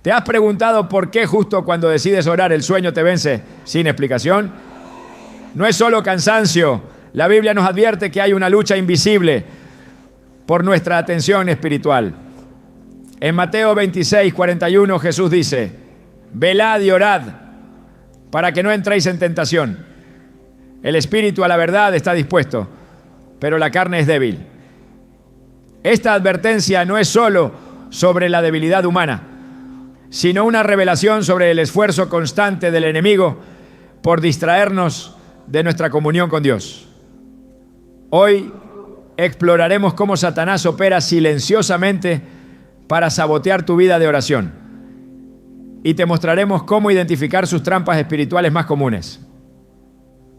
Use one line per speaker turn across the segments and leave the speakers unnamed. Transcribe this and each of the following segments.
¿Te has preguntado por qué justo cuando decides orar el sueño te vence sin explicación? No es solo cansancio. La Biblia nos advierte que hay una lucha invisible por nuestra atención espiritual. En Mateo 26, 41 Jesús dice: velad y orad para que no entréis en tentación. El espíritu a la verdad está dispuesto, pero la carne es débil. Esta advertencia no es solo sobre la debilidad humana, sino una revelación sobre el esfuerzo constante del enemigo por distraernos de nuestra comunión con Dios. Hoy exploraremos cómo Satanás opera silenciosamente para sabotear tu vida de oración, y te mostraremos cómo identificar sus trampas espirituales más comunes.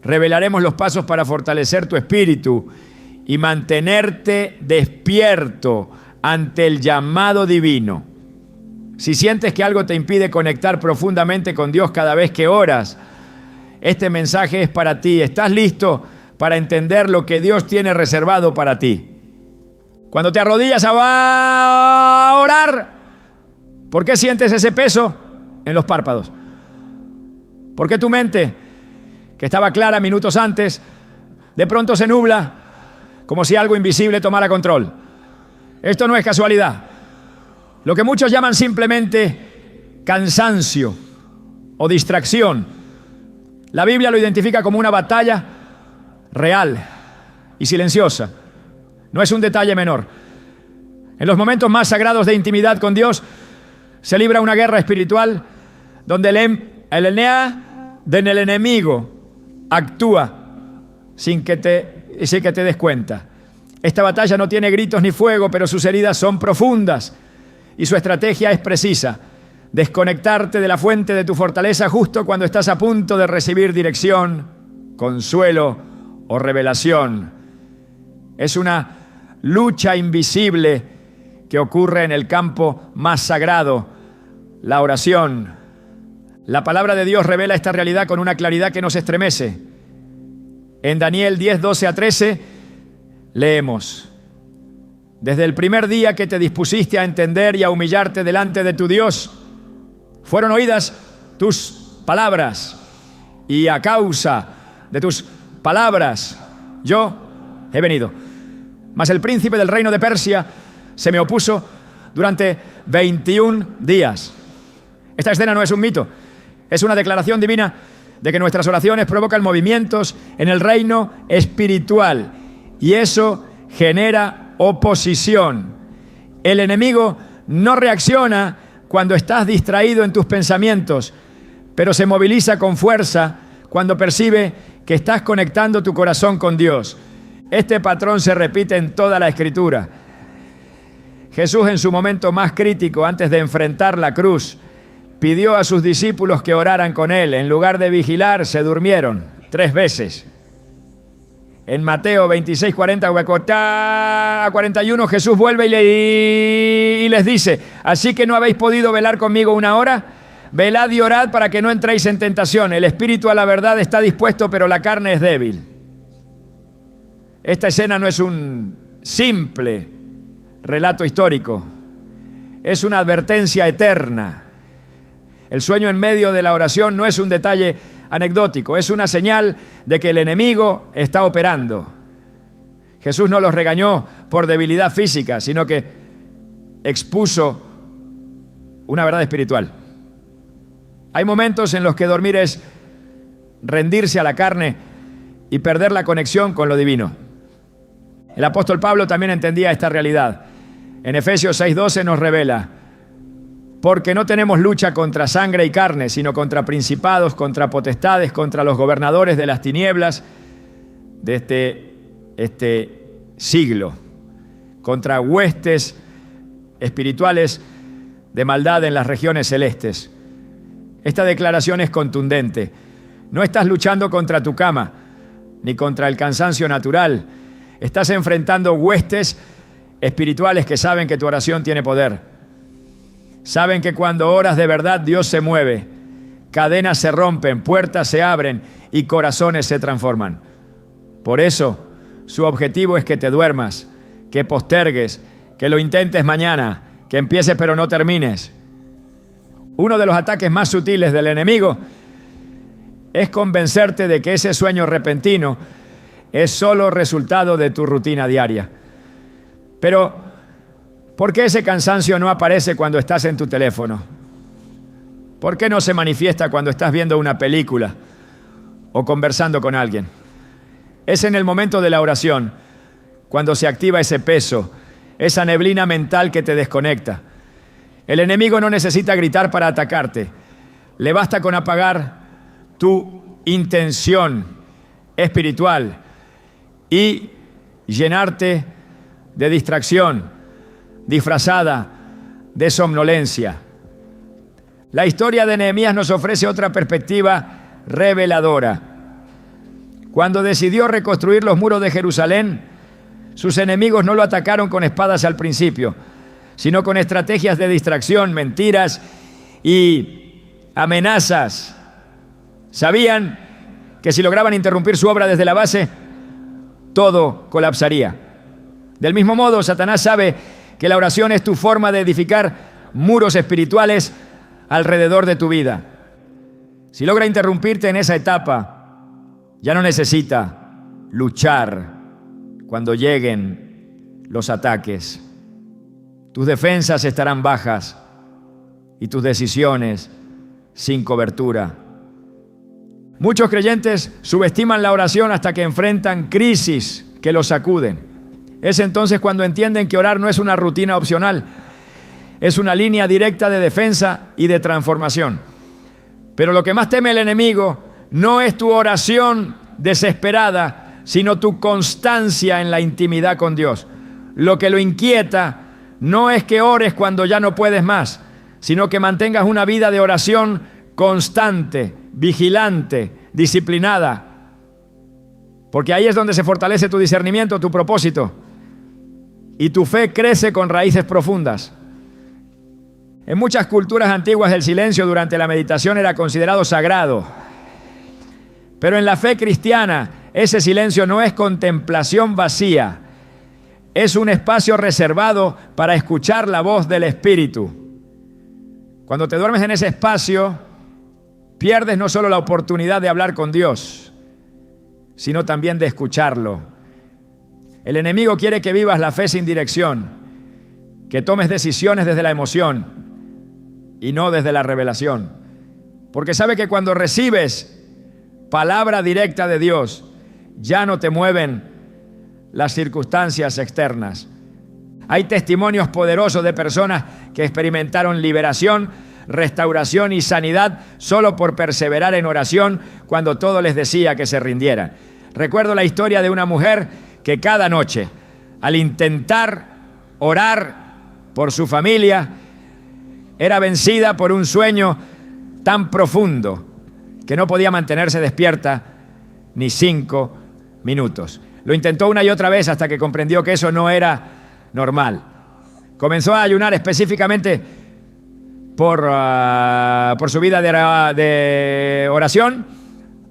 Revelaremos los pasos para fortalecer tu espíritu y mantenerte despierto ante el llamado divino. Si sientes que algo te impide conectar profundamente con Dios cada vez que oras, este mensaje es para ti. ¿Estás listo para entender lo que Dios tiene reservado para ti? Cuando te arrodillas a orar, ¿por qué sientes ese peso en los párpados? ¿Por qué tu mente, que estaba clara minutos antes, de pronto se nubla como si algo invisible tomara control? Esto no es casualidad. Lo que muchos llaman simplemente cansancio o distracción, la Biblia lo identifica como una batalla real y silenciosa. No es un detalle menor. En los momentos más sagrados de intimidad con Dios se libra una guerra espiritual donde el enemigo actúa sin que te des cuenta. Esta batalla no tiene gritos ni fuego, pero sus heridas son profundas y su estrategia es precisa: desconectarte de la fuente de tu fortaleza justo cuando estás a punto de recibir dirección, consuelo o revelación. Es una lucha invisible que ocurre en el campo más sagrado, la oración. La palabra de Dios revela esta realidad con una claridad que nos estremece. En Daniel 10, 12 a 13 leemos: desde el primer día que te dispusiste a entender y a humillarte delante de tu Dios, fueron oídas tus palabras, y a causa de tus palabras yo he venido. Mas el príncipe del reino de Persia se me opuso durante 21 días. Esta escena no es un mito, es una declaración divina de que nuestras oraciones provocan movimientos en el reino espiritual, y eso genera oposición. El enemigo no reacciona cuando estás distraído en tus pensamientos, pero se moviliza con fuerza cuando percibe que estás conectando tu corazón con Dios. Este patrón se repite en toda la Escritura. Jesús, en su momento más crítico, antes de enfrentar la cruz, pidió a sus discípulos que oraran con él. En lugar de vigilar, se durmieron 3 veces. En Mateo 26, 40 a 41, Jesús vuelve y les dice: así que no habéis podido velar conmigo 1 hora. Velad y orad para que no entréis en tentación. El espíritu a la verdad está dispuesto, pero la carne es débil. Esta escena no es un simple relato histórico, es una advertencia eterna. El sueño en medio de la oración no es un detalle anecdótico, es una señal de que el enemigo está operando. Jesús no los regañó por debilidad física, sino que expuso una verdad espiritual. Hay momentos en los que dormir es rendirse a la carne y perder la conexión con lo divino. El apóstol Pablo también entendía esta realidad. En Efesios 6:12 nos revela: porque no tenemos lucha contra sangre y carne, sino contra principados, contra potestades, contra los gobernadores de las tinieblas de este siglo, contra huestes espirituales de maldad en las regiones celestes. Esta declaración es contundente. No estás luchando contra tu cama, ni contra el cansancio natural. Estás enfrentando huestes espirituales que saben que tu oración tiene poder. Saben que cuando oras de verdad, Dios se mueve. Cadenas se rompen, puertas se abren y corazones se transforman. Por eso, su objetivo es que te duermas, que postergues, que lo intentes mañana, que empieces pero no termines. Uno de los ataques más sutiles del enemigo es convencerte de que ese sueño repentino es solo resultado de tu rutina diaria. Pero, ¿por qué ese cansancio no aparece cuando estás en tu teléfono? ¿Por qué no se manifiesta cuando estás viendo una película o conversando con alguien? Es en el momento de la oración, cuando se activa ese peso, esa neblina mental que te desconecta. El enemigo no necesita gritar para atacarte. Le basta con apagar tu intención espiritual y llenarte de distracción, disfrazada de somnolencia. La historia de Nehemías nos ofrece otra perspectiva reveladora. Cuando decidió reconstruir los muros de Jerusalén, sus enemigos no lo atacaron con espadas al principio, sino con estrategias de distracción, mentiras y amenazas. Sabían que si lograban interrumpir su obra desde la base, todo colapsaría. Del mismo modo, Satanás sabe que la oración es tu forma de edificar muros espirituales alrededor de tu vida. Si logra interrumpirte en esa etapa, ya no necesita luchar cuando lleguen los ataques. Tus defensas estarán bajas y tus decisiones sin cobertura. Muchos creyentes subestiman la oración hasta que enfrentan crisis que los sacuden. Es entonces cuando entienden que orar no es una rutina opcional, es una línea directa de defensa y de transformación. Pero lo que más teme el enemigo no es tu oración desesperada, sino tu constancia en la intimidad con Dios. Lo que lo inquieta no es que ores cuando ya no puedes más, sino que mantengas una vida de oración constante, vigilante, disciplinada. Porque ahí es donde se fortalece tu discernimiento, tu propósito. Y tu fe crece con raíces profundas. En muchas culturas antiguas el silencio durante la meditación era considerado sagrado. Pero en la fe cristiana ese silencio no es contemplación vacía. Es un espacio reservado para escuchar la voz del Espíritu. Cuando te duermes en ese espacio, pierdes no solo la oportunidad de hablar con Dios, sino también de escucharlo. El enemigo quiere que vivas la fe sin dirección, que tomes decisiones desde la emoción y no desde la revelación. Porque sabe que cuando recibes palabra directa de Dios, ya no te mueven las circunstancias externas. Hay testimonios poderosos de personas que experimentaron liberación, restauración y sanidad solo por perseverar en oración cuando todo les decía que se rindieran. Recuerdo la historia de una mujer que cada noche, al intentar orar por su familia, era vencida por un sueño tan profundo que no podía mantenerse despierta ni 5 minutos. Lo intentó una y otra vez hasta que comprendió que eso no era normal. Comenzó a ayunar específicamente por su vida de oración,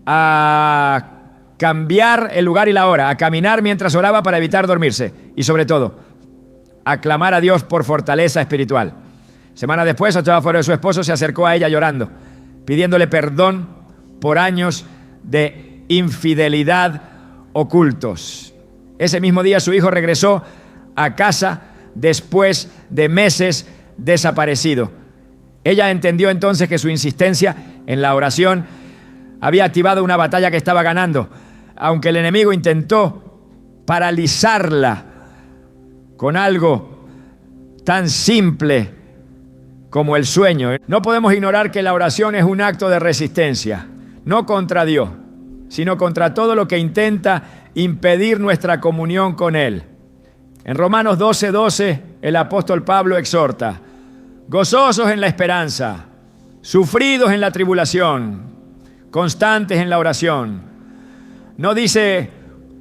a cambiar el lugar y la hora, a caminar mientras oraba para evitar dormirse y sobre todo, a clamar a Dios por fortaleza espiritual. Semanas después, estaba fuera de su esposo, se acercó a ella llorando, pidiéndole perdón por años de infidelidad ocultos. Ese mismo día su hijo regresó a casa después de meses desaparecido. Ella entendió entonces que su insistencia en la oración había activado una batalla que estaba ganando, aunque el enemigo intentó paralizarla con algo tan simple como el sueño. No podemos ignorar que la oración es un acto de resistencia, no contra Dios, sino contra todo lo que intenta impedir nuestra comunión con Él. En Romanos 12:12, el apóstol Pablo exhorta: gozosos en la esperanza, sufridos en la tribulación, constantes en la oración. No dice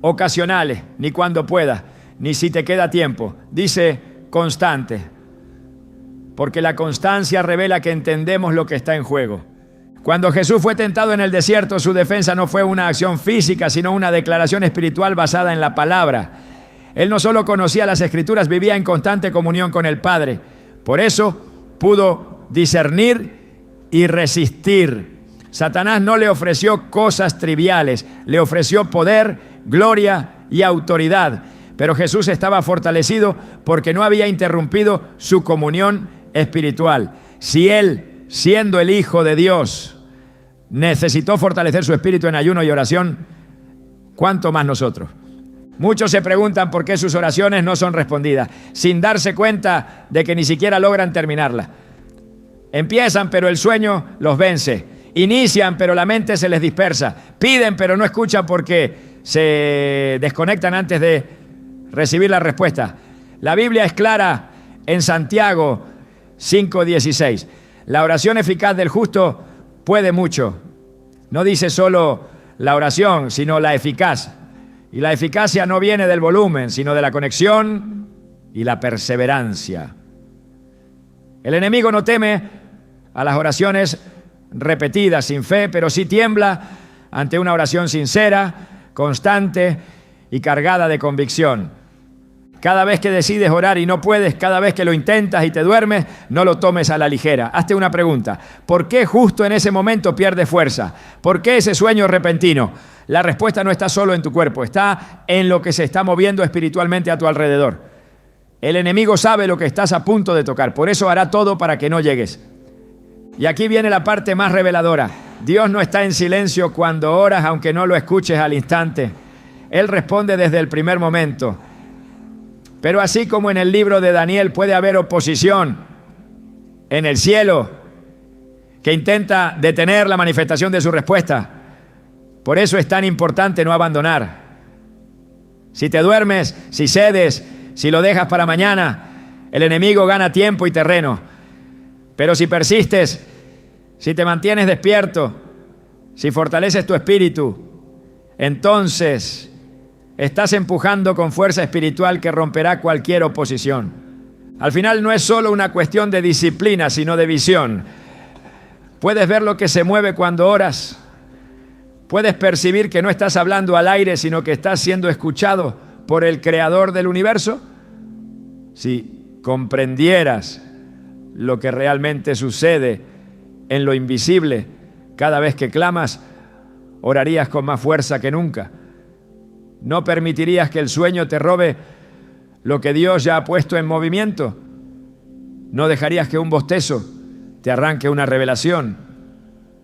ocasionales, ni cuando pueda, ni si te queda tiempo. Dice constante, porque la constancia revela que entendemos lo que está en juego. Cuando Jesús fue tentado en el desierto, su defensa no fue una acción física, sino una declaración espiritual basada en la palabra. Él no solo conocía las Escrituras, vivía en constante comunión con el Padre. Por eso pudo discernir y resistir. Satanás no le ofreció cosas triviales, le ofreció poder, gloria y autoridad. Pero Jesús estaba fortalecido porque no había interrumpido su comunión espiritual. Si Él, siendo el Hijo de Dios, necesitó fortalecer su espíritu en ayuno y oración, ¿cuánto más nosotros? Muchos se preguntan por qué sus oraciones no son respondidas, sin darse cuenta de que ni siquiera logran terminarlas. Empiezan, pero el sueño los vence. Inician, pero la mente se les dispersa. Piden, pero no escuchan porque se desconectan antes de recibir la respuesta. La Biblia es clara en Santiago 5:16. La oración eficaz del justo puede mucho. No dice solo la oración, sino la eficaz. Y la eficacia no viene del volumen, sino de la conexión y la perseverancia. El enemigo no teme a las oraciones repetidas sin fe, pero sí tiembla ante una oración sincera, constante y cargada de convicción. Cada vez que decides orar y no puedes, cada vez que lo intentas y te duermes, no lo tomes a la ligera. Hazte una pregunta: ¿por qué justo en ese momento pierdes fuerza? ¿Por qué ese sueño repentino? La respuesta no está solo en tu cuerpo, está en lo que se está moviendo espiritualmente a tu alrededor. El enemigo sabe lo que estás a punto de tocar, por eso hará todo para que no llegues. Y aquí viene la parte más reveladora. Dios no está en silencio cuando oras, aunque no lo escuches al instante. Él responde desde el primer momento. Pero así como en el libro de Daniel puede haber oposición en el cielo que intenta detener la manifestación de su respuesta, por eso es tan importante no abandonar. Si te duermes, si cedes, si lo dejas para mañana, el enemigo gana tiempo y terreno. Pero si persistes, si te mantienes despierto, si fortaleces tu espíritu, entonces estás empujando con fuerza espiritual que romperá cualquier oposición. Al final no es solo una cuestión de disciplina, sino de visión. Puedes ver lo que se mueve cuando oras. Puedes percibir que no estás hablando al aire, sino que estás siendo escuchado por el Creador del universo. Si comprendieras lo que realmente sucede en lo invisible, cada vez que clamas, orarías con más fuerza que nunca. No permitirías que el sueño te robe lo que Dios ya ha puesto en movimiento. No dejarías que un bostezo te arranque una revelación.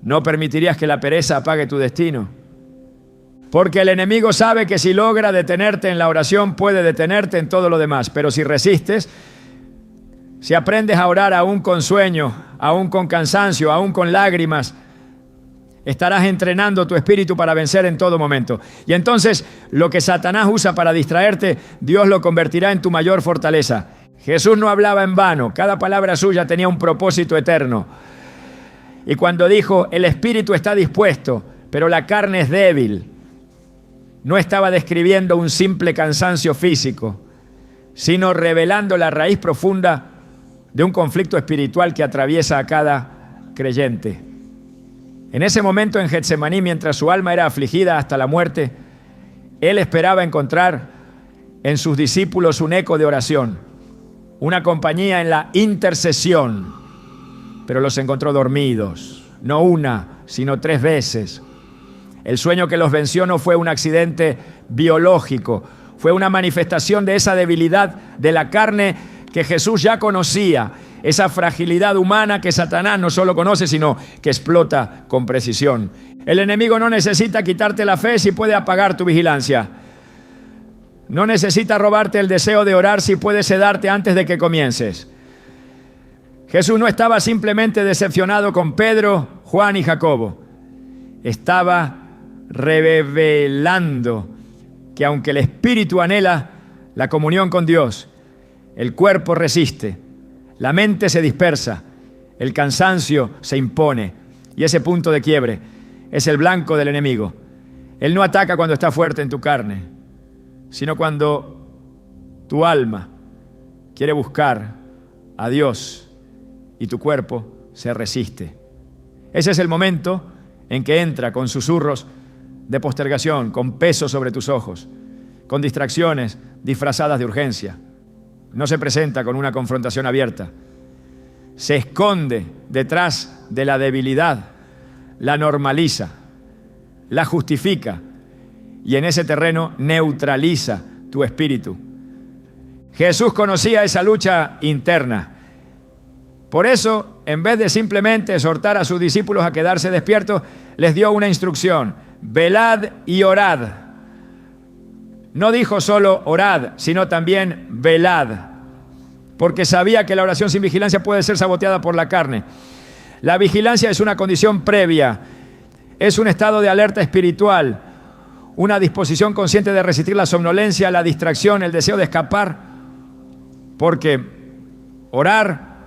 No permitirías que la pereza apague tu destino. Porque el enemigo sabe que si logra detenerte en la oración, puede detenerte en todo lo demás. Pero si resistes, si aprendes a orar aún con sueño, aún con cansancio, aún con lágrimas, estarás entrenando tu espíritu para vencer en todo momento. Y entonces, lo que Satanás usa para distraerte, Dios lo convertirá en tu mayor fortaleza. Jesús no hablaba en vano. Cada palabra suya tenía un propósito eterno. Y cuando dijo, el espíritu está dispuesto, pero la carne es débil, no estaba describiendo un simple cansancio físico, sino revelando la raíz profunda de un conflicto espiritual que atraviesa a cada creyente. En ese momento en Getsemaní, mientras su alma era afligida hasta la muerte, Él esperaba encontrar en sus discípulos un eco de oración, una compañía en la intercesión, pero los encontró dormidos, no una, sino 3 veces. El sueño que los venció no fue un accidente biológico, fue una manifestación de esa debilidad de la carne que Jesús ya conocía, esa fragilidad humana que Satanás no solo conoce, sino que explota con precisión. El enemigo no necesita quitarte la fe si puede apagar tu vigilancia. No necesita robarte el deseo de orar si puede sedarte antes de que comiences. Jesús no estaba simplemente decepcionado con Pedro, Juan y Jacobo. Estaba revelando que aunque el espíritu anhela la comunión con Dios, el cuerpo resiste, la mente se dispersa, el cansancio se impone y ese punto de quiebre es el blanco del enemigo. Él no ataca cuando está fuerte en tu carne, sino cuando tu alma quiere buscar a Dios y tu cuerpo se resiste. Ese es el momento en que entra con susurros de postergación, con peso sobre tus ojos, con distracciones disfrazadas de urgencia. No se presenta con una confrontación abierta, se esconde detrás de la debilidad, la normaliza, la justifica y en ese terreno neutraliza tu espíritu. Jesús conocía esa lucha interna. Por eso, en vez de simplemente exhortar a sus discípulos a quedarse despiertos, les dio una instrucción: velad y orad. No dijo solo orad, sino también velad, porque sabía que la oración sin vigilancia puede ser saboteada por la carne. La vigilancia es una condición previa, es un estado de alerta espiritual, una disposición consciente de resistir la somnolencia, la distracción, el deseo de escapar, porque orar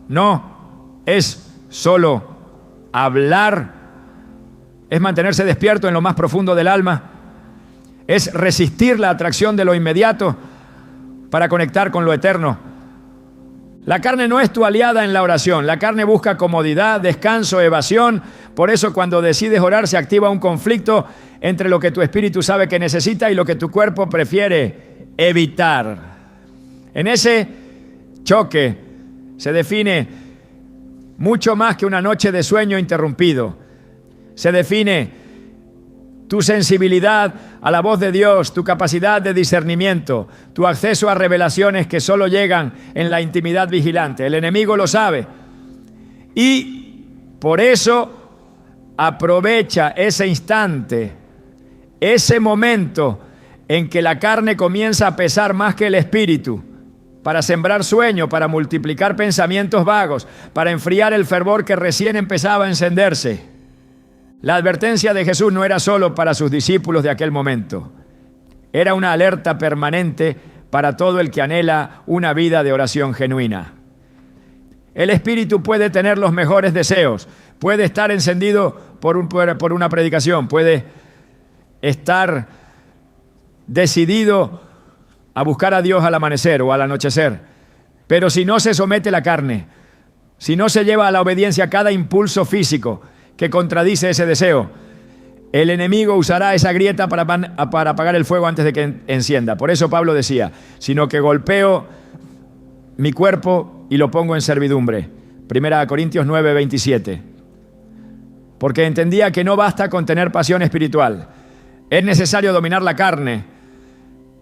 no es solo hablar, es mantenerse despierto en lo más profundo del alma, es resistir la atracción de lo inmediato para conectar con lo eterno. La carne no es tu aliada en la oración. La carne busca comodidad, descanso, evasión. Por eso cuando decides orar se activa un conflicto entre lo que tu espíritu sabe que necesita y lo que tu cuerpo prefiere evitar. En ese choque se define mucho más que una noche de sueño interrumpido. Se define tu sensibilidad a la voz de Dios, tu capacidad de discernimiento, tu acceso a revelaciones que solo llegan en la intimidad vigilante. El enemigo lo sabe y por eso aprovecha ese instante, ese momento en que la carne comienza a pesar más que el espíritu, para sembrar sueño, para multiplicar pensamientos vagos, para enfriar el fervor que recién empezaba a encenderse. La advertencia de Jesús no era solo para sus discípulos de aquel momento. Era una alerta permanente para todo el que anhela una vida de oración genuina. El espíritu puede tener los mejores deseos, puede estar encendido por una predicación, puede estar decidido a buscar a Dios al amanecer o al anochecer. Pero si no se somete la carne, si no se lleva a la obediencia cada impulso físico que contradice ese deseo, el enemigo usará esa grieta para apagar el fuego antes de que encienda. Por eso Pablo decía, sino que golpeo mi cuerpo y lo pongo en servidumbre. 1 Corintios 9, 27. Porque entendía que no basta con tener pasión espiritual. Es necesario dominar la carne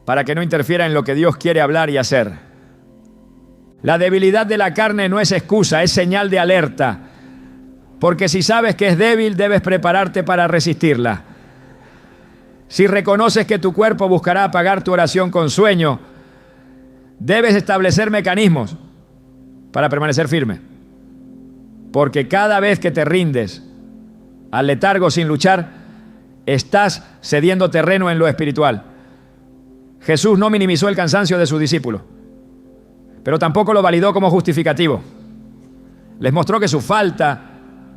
para que no interfiera en lo que Dios quiere hablar y hacer. La debilidad de la carne no es excusa, es señal de alerta. Porque si sabes que es débil, debes prepararte para resistirla. Si reconoces que tu cuerpo buscará apagar tu oración con sueño, debes establecer mecanismos para permanecer firme. Porque cada vez que te rindes al letargo sin luchar, estás cediendo terreno en lo espiritual. Jesús no minimizó el cansancio de sus discípulos, pero tampoco lo validó como justificativo. Les mostró que su falta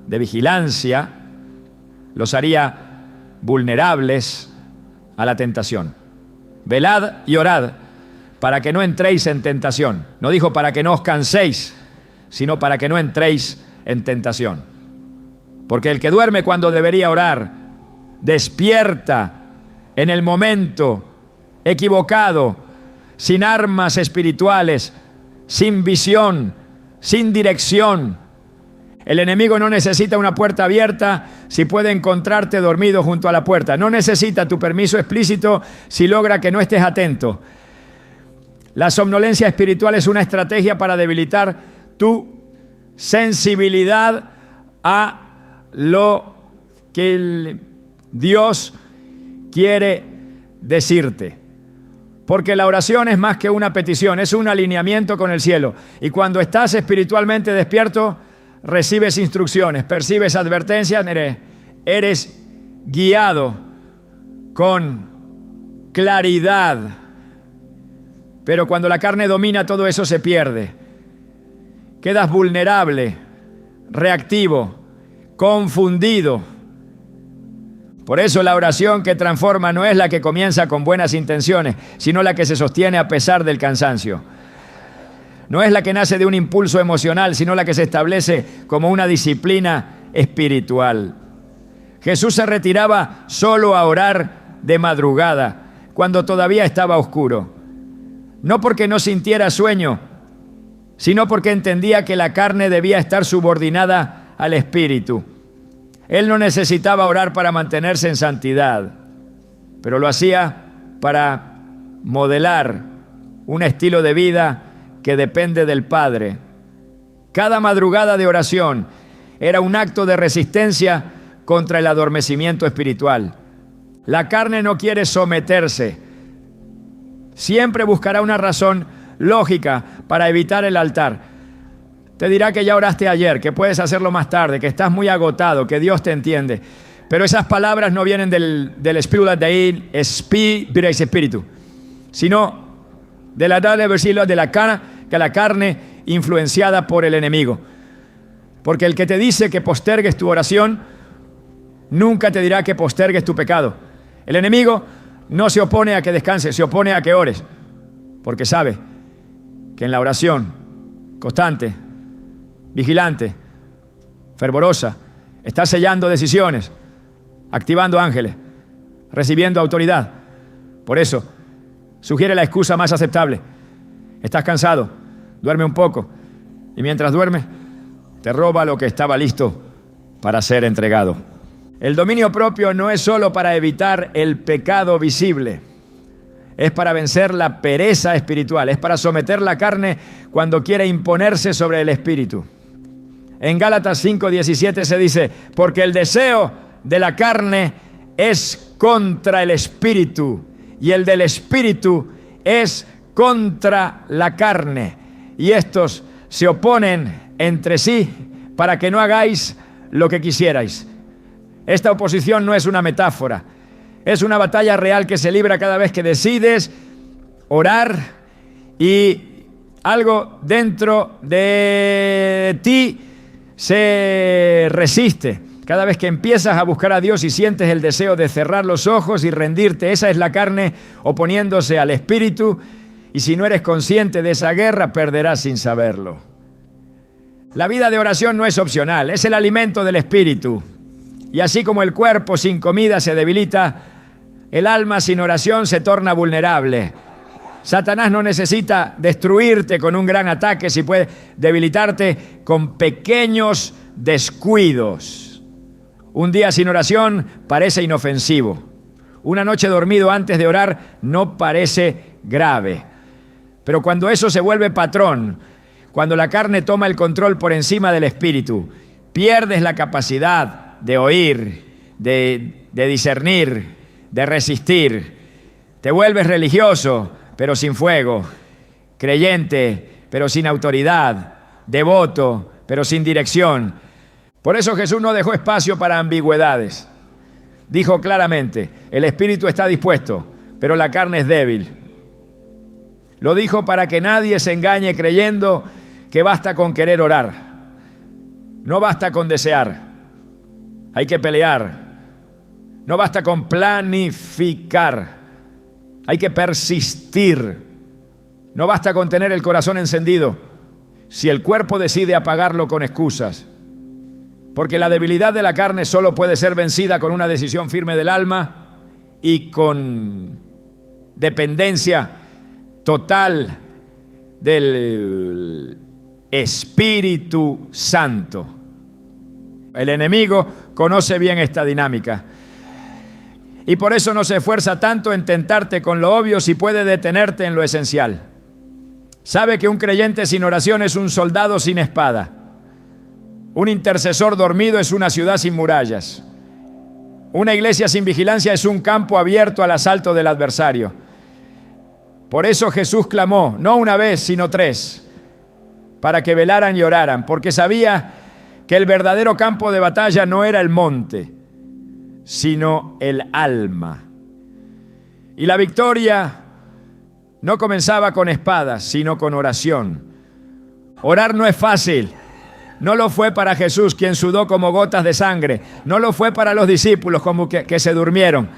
de vigilancia los haría vulnerables a la tentación. Velad y orad para que no entréis en tentación. No dijo para que no os canséis, sino para que no entréis en tentación. Porque el que duerme cuando debería orar, despierta en el momento equivocado, sin armas espirituales, sin visión, sin dirección. El enemigo no necesita una puerta abierta si puede encontrarte dormido junto a la puerta. No necesita tu permiso explícito si logra que no estés atento. La somnolencia espiritual es una estrategia para debilitar tu sensibilidad a lo que Dios quiere decirte. Porque la oración es más que una petición, es un alineamiento con el cielo. Y cuando estás espiritualmente despierto, recibes instrucciones, percibes advertencias, eres guiado con claridad. Pero cuando la carne domina, todo eso se pierde. Quedas vulnerable, reactivo, confundido. Por eso la oración que transforma no es la que comienza con buenas intenciones, sino la que se sostiene a pesar del cansancio. No es la que nace de un impulso emocional, sino la que se establece como una disciplina espiritual. Jesús se retiraba solo a orar de madrugada, cuando todavía estaba oscuro. No porque no sintiera sueño, sino porque entendía que la carne debía estar subordinada al Espíritu. Él no necesitaba orar para mantenerse en santidad, pero lo hacía para modelar un estilo de vida que depende del Padre. Cada madrugada de oración era un acto de resistencia contra el adormecimiento espiritual. La carne no quiere someterse. Siempre buscará una razón lógica para evitar el altar. Te dirá que ya oraste ayer, que puedes hacerlo más tarde, que estás muy agotado, que Dios te entiende. Pero esas palabras no vienen del Espíritu de Espíritu, sino de la carne influenciada por el enemigo. Porque el que te dice que postergues tu oración, nunca te dirá que postergues tu pecado. El enemigo no se opone a que descanses, se opone a que ores, porque sabe que en la oración constante, vigilante, fervorosa, estás sellando decisiones, activando ángeles, recibiendo autoridad. Por eso, sugiere la excusa más aceptable. Estás cansado, duerme un poco, y mientras duermes, te roba lo que estaba listo para ser entregado. El dominio propio no es solo para evitar el pecado visible, es para vencer la pereza espiritual, es para someter la carne cuando quiere imponerse sobre el espíritu. En Gálatas 5:17 se dice, porque el deseo de la carne es contra el espíritu y el del espíritu es contra la carne, y estos se oponen entre sí para que no hagáis lo que quisierais. Esta oposición no es una metáfora, es una batalla real que se libra cada vez que decides orar y algo dentro de ti se resiste. Cada vez que empiezas a buscar a Dios y sientes el deseo de cerrar los ojos y rendirte, esa es la carne oponiéndose al espíritu, y si no eres consciente de esa guerra, perderás sin saberlo. La vida de oración no es opcional, es el alimento del espíritu. Y así como el cuerpo sin comida se debilita, el alma sin oración se torna vulnerable. Satanás no necesita destruirte con un gran ataque si puede debilitarte con pequeños descuidos. Un día sin oración parece inofensivo. Una noche dormido antes de orar no parece grave. Pero cuando eso se vuelve patrón, cuando la carne toma el control por encima del espíritu, pierdes la capacidad de oír, de discernir, de resistir. Te vuelves religioso, pero sin fuego, creyente, pero sin autoridad, devoto, pero sin dirección. Por eso Jesús no dejó espacio para ambigüedades. Dijo claramente, el espíritu está dispuesto, pero la carne es débil. Lo dijo para que nadie se engañe creyendo que basta con querer orar. No basta con desear. Hay que pelear. No basta con planificar. Hay que persistir. No basta con tener el corazón encendido si el cuerpo decide apagarlo con excusas. Porque la debilidad de la carne solo puede ser vencida con una decisión firme del alma y con dependencia total del Espíritu Santo. El enemigo conoce bien esta dinámica y por eso no se esfuerza tanto en tentarte con lo obvio si puede detenerte en lo esencial. Sabe que un creyente sin oración es un soldado sin espada. Un intercesor dormido es una ciudad sin murallas. Una iglesia sin vigilancia es un campo abierto al asalto del adversario. Por eso Jesús clamó, no una vez, sino 3, para que velaran y oraran, porque sabía que el verdadero campo de batalla no era el monte, sino el alma. Y la victoria no comenzaba con espadas, sino con oración. Orar no es fácil. No lo fue para Jesús, quien sudó como gotas de sangre. No lo fue para los discípulos, como que se durmieron.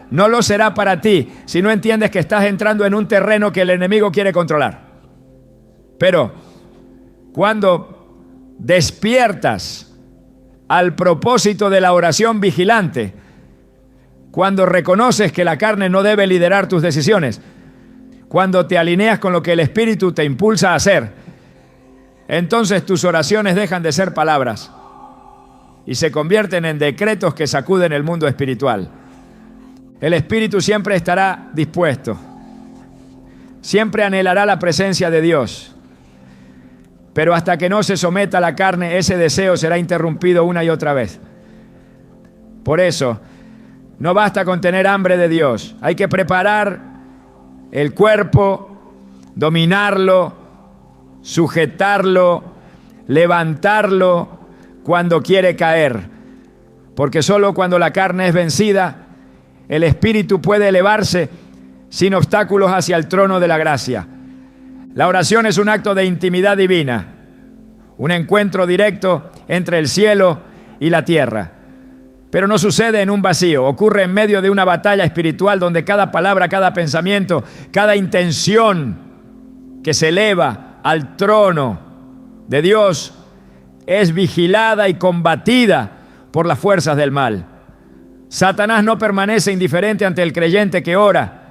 No lo será para ti si no entiendes que estás entrando en un terreno que el enemigo quiere controlar. Pero cuando despiertas al propósito de la oración vigilante, cuando reconoces que la carne no debe liderar tus decisiones, cuando te alineas con lo que el Espíritu te impulsa a hacer, entonces tus oraciones dejan de ser palabras y se convierten en decretos que sacuden el mundo espiritual. El espíritu siempre estará dispuesto, siempre anhelará la presencia de Dios, pero hasta que no se someta a la carne, ese deseo será interrumpido una y otra vez. Por eso, no basta con tener hambre de Dios, hay que preparar el cuerpo, dominarlo, sujetarlo, levantarlo cuando quiere caer, porque solo cuando la carne es vencida, el espíritu puede elevarse sin obstáculos hacia el trono de la gracia. La oración es un acto de intimidad divina, un encuentro directo entre el cielo y la tierra. Pero no sucede en un vacío, ocurre en medio de una batalla espiritual donde cada palabra, cada pensamiento, cada intención que se eleva al trono de Dios es vigilada y combatida por las fuerzas del mal. Satanás no permanece indiferente ante el creyente que ora,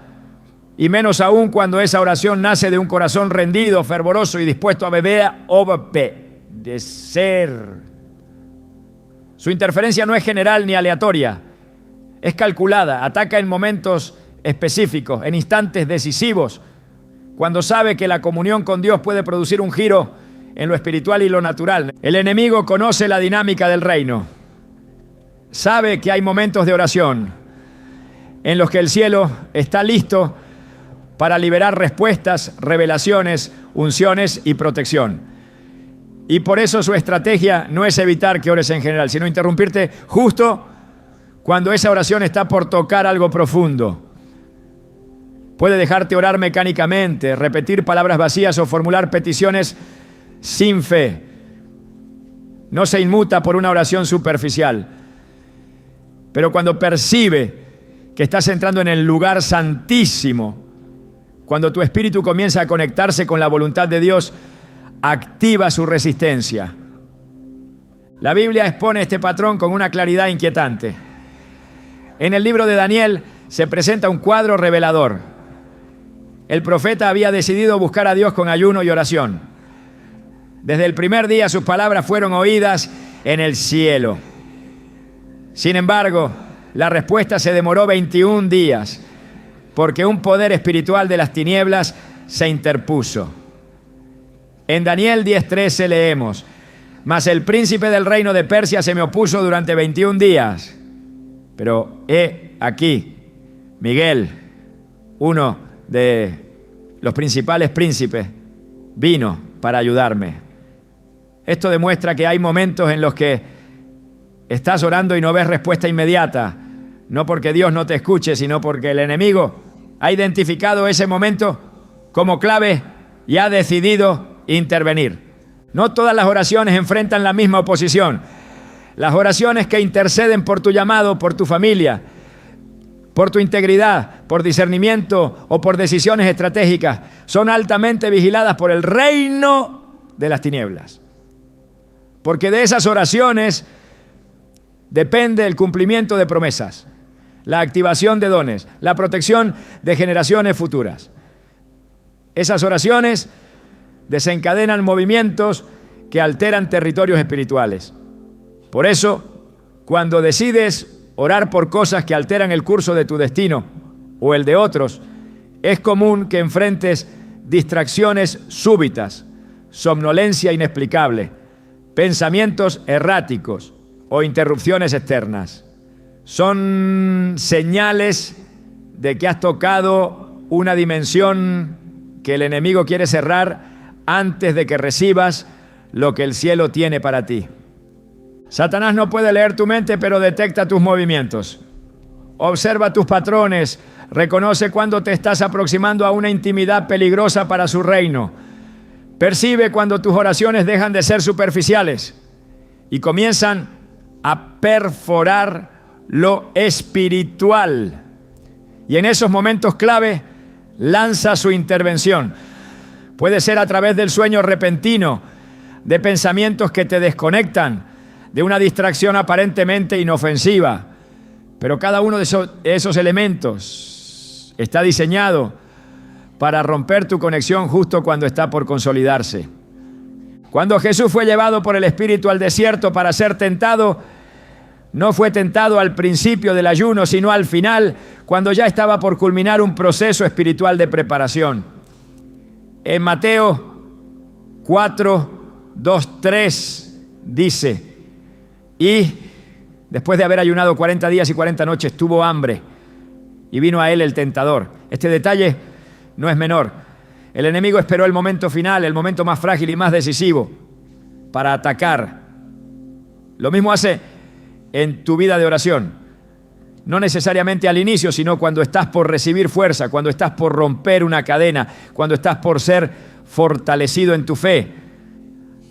y menos aún cuando esa oración nace de un corazón rendido, fervoroso y dispuesto a obedecer. Su interferencia no es general ni aleatoria, es calculada, ataca en momentos específicos, en instantes decisivos, cuando sabe que la comunión con Dios puede producir un giro en lo espiritual y lo natural. El enemigo conoce la dinámica del reino, sabe que hay momentos de oración en los que el cielo está listo para liberar respuestas, revelaciones, unciones y protección. Y por eso su estrategia no es evitar que ores en general, sino interrumpirte justo cuando esa oración está por tocar algo profundo. Puede dejarte orar mecánicamente, repetir palabras vacías o formular peticiones sin fe. No se inmuta por una oración superficial. Pero cuando percibe que estás entrando en el lugar santísimo, cuando tu espíritu comienza a conectarse con la voluntad de Dios, activa su resistencia. La Biblia expone este patrón con una claridad inquietante. En el libro de Daniel se presenta un cuadro revelador. El profeta había decidido buscar a Dios con ayuno y oración. Desde el primer día sus palabras fueron oídas en el cielo. Sin embargo, la respuesta se demoró 21 días, porque un poder espiritual de las tinieblas se interpuso. En Daniel 10:13 leemos: mas el príncipe del reino de Persia se me opuso durante 21 días. Pero he aquí, Miguel, uno de los principales príncipes, vino para ayudarme. Esto demuestra que hay momentos en los que estás orando y no ves respuesta inmediata, no porque Dios no te escuche, sino porque el enemigo ha identificado ese momento como clave y ha decidido intervenir. No todas las oraciones enfrentan la misma oposición. Las oraciones que interceden por tu llamado, por tu familia, por tu integridad, por discernimiento o por decisiones estratégicas, son altamente vigiladas por el reino de las tinieblas. Porque de esas oraciones depende el cumplimiento de promesas, la activación de dones, la protección de generaciones futuras. Esas oraciones desencadenan movimientos que alteran territorios espirituales. Por eso, cuando decides orar por cosas que alteran el curso de tu destino o el de otros, es común que enfrentes distracciones súbitas, somnolencia inexplicable, pensamientos erráticos o interrupciones externas. Son señales de que has tocado una dimensión que el enemigo quiere cerrar antes de que recibas lo que el cielo tiene para ti. Satanás no puede leer tu mente, pero detecta tus movimientos. Observa tus patrones, reconoce cuando te estás aproximando a una intimidad peligrosa para su reino. Percibe cuando tus oraciones dejan de ser superficiales y comienzan a perforar lo espiritual. Y en esos momentos clave lanza su intervención. Puede ser a través del sueño repentino, de pensamientos que te desconectan, de una distracción aparentemente inofensiva. Pero cada uno de esos elementos está diseñado para romper tu conexión justo cuando está por consolidarse. Cuando Jesús fue llevado por el Espíritu al desierto para ser tentado, no fue tentado al principio del ayuno, sino al final, cuando ya estaba por culminar un proceso espiritual de preparación. En Mateo 4, 2, 3 dice, y después de haber ayunado 40 días y 40 noches, tuvo hambre y vino a él el tentador. Este detalle no es menor. El enemigo esperó el momento final, el momento más frágil y más decisivo para atacar. Lo mismo hace en tu vida de oración. No necesariamente al inicio, sino cuando estás por recibir fuerza, cuando estás por romper una cadena, cuando estás por ser fortalecido en tu fe.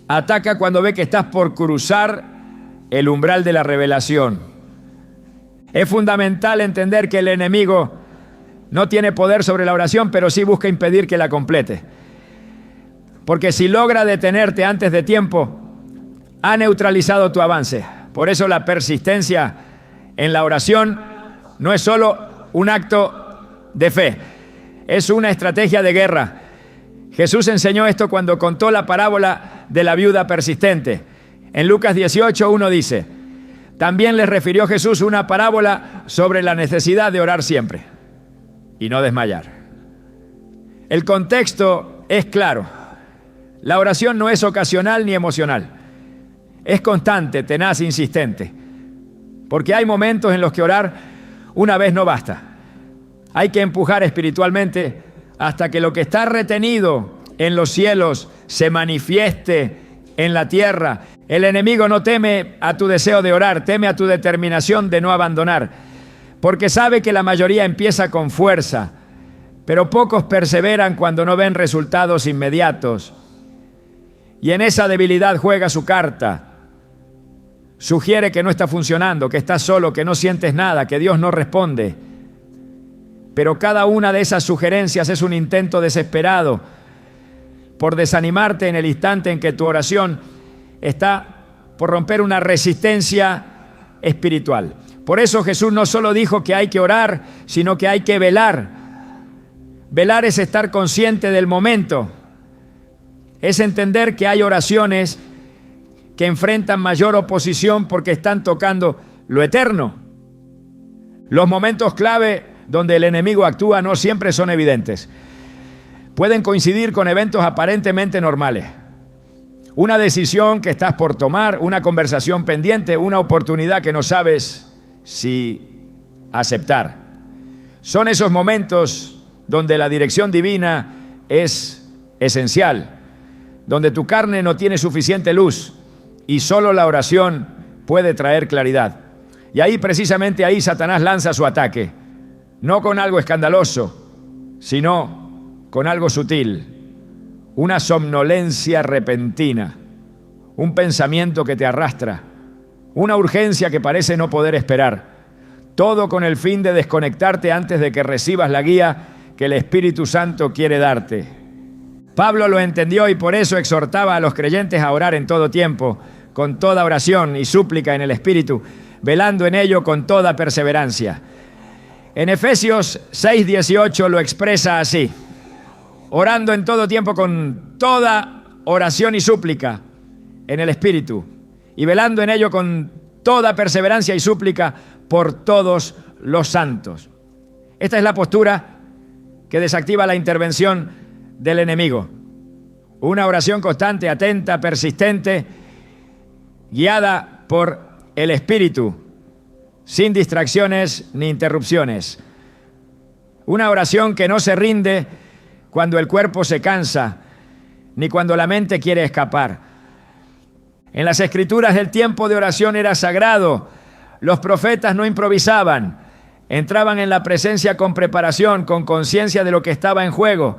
Ataca cuando ve que estás por cruzar el umbral de la revelación. Es fundamental entender que el enemigo no tiene poder sobre la oración, pero sí busca impedir que la complete. Porque si logra detenerte antes de tiempo, ha neutralizado tu avance. Por eso la persistencia en la oración no es solo un acto de fe, es una estrategia de guerra. Jesús enseñó esto cuando contó la parábola de la viuda persistente. En Lucas 18, 1 dice, también les refirió Jesús una parábola sobre la necesidad de orar siempre y no desmayar. El contexto es claro. La oración no es ocasional ni emocional. Es constante, tenaz, insistente. Porque hay momentos en los que orar una vez no basta. Hay que empujar espiritualmente hasta que lo que está retenido en los cielos se manifieste en la tierra. El enemigo no teme a tu deseo de orar, teme a tu determinación de no abandonar. Porque sabe que la mayoría empieza con fuerza, pero pocos perseveran cuando no ven resultados inmediatos. Y en esa debilidad juega su carta. Sugiere que no está funcionando, que estás solo, que no sientes nada, que Dios no responde. Pero cada una de esas sugerencias es un intento desesperado por desanimarte en el instante en que tu oración está por romper una resistencia espiritual. Por eso Jesús no solo dijo que hay que orar, sino que hay que velar. Velar es estar consciente del momento. Es entender que hay oraciones que enfrentan mayor oposición porque están tocando lo eterno. Los momentos clave donde el enemigo actúa no siempre son evidentes. Pueden coincidir con eventos aparentemente normales. Una decisión que estás por tomar, una conversación pendiente, una oportunidad que no sabes si aceptar. Son esos momentos donde la dirección divina es esencial, donde tu carne no tiene suficiente luz y solo la oración puede traer claridad. Y ahí, precisamente ahí, Satanás lanza su ataque, no con algo escandaloso, sino con algo sutil, una somnolencia repentina, un pensamiento que te arrastra, una urgencia que parece no poder esperar, todo con el fin de desconectarte antes de que recibas la guía que el Espíritu Santo quiere darte. Pablo lo entendió y por eso exhortaba a los creyentes a orar en todo tiempo, con toda oración y súplica en el Espíritu, velando en ello con toda perseverancia. En Efesios 6:18 lo expresa así: orando en todo tiempo con toda oración y súplica en el Espíritu, y velando en ello con toda perseverancia y súplica por todos los santos. Esta es la postura que desactiva la intervención del enemigo. Una oración constante, atenta, persistente, guiada por el Espíritu, sin distracciones ni interrupciones. Una oración que no se rinde cuando el cuerpo se cansa, ni cuando la mente quiere escapar. En las Escrituras el tiempo de oración era sagrado. Los profetas no improvisaban, entraban en la presencia con preparación, con conciencia de lo que estaba en juego.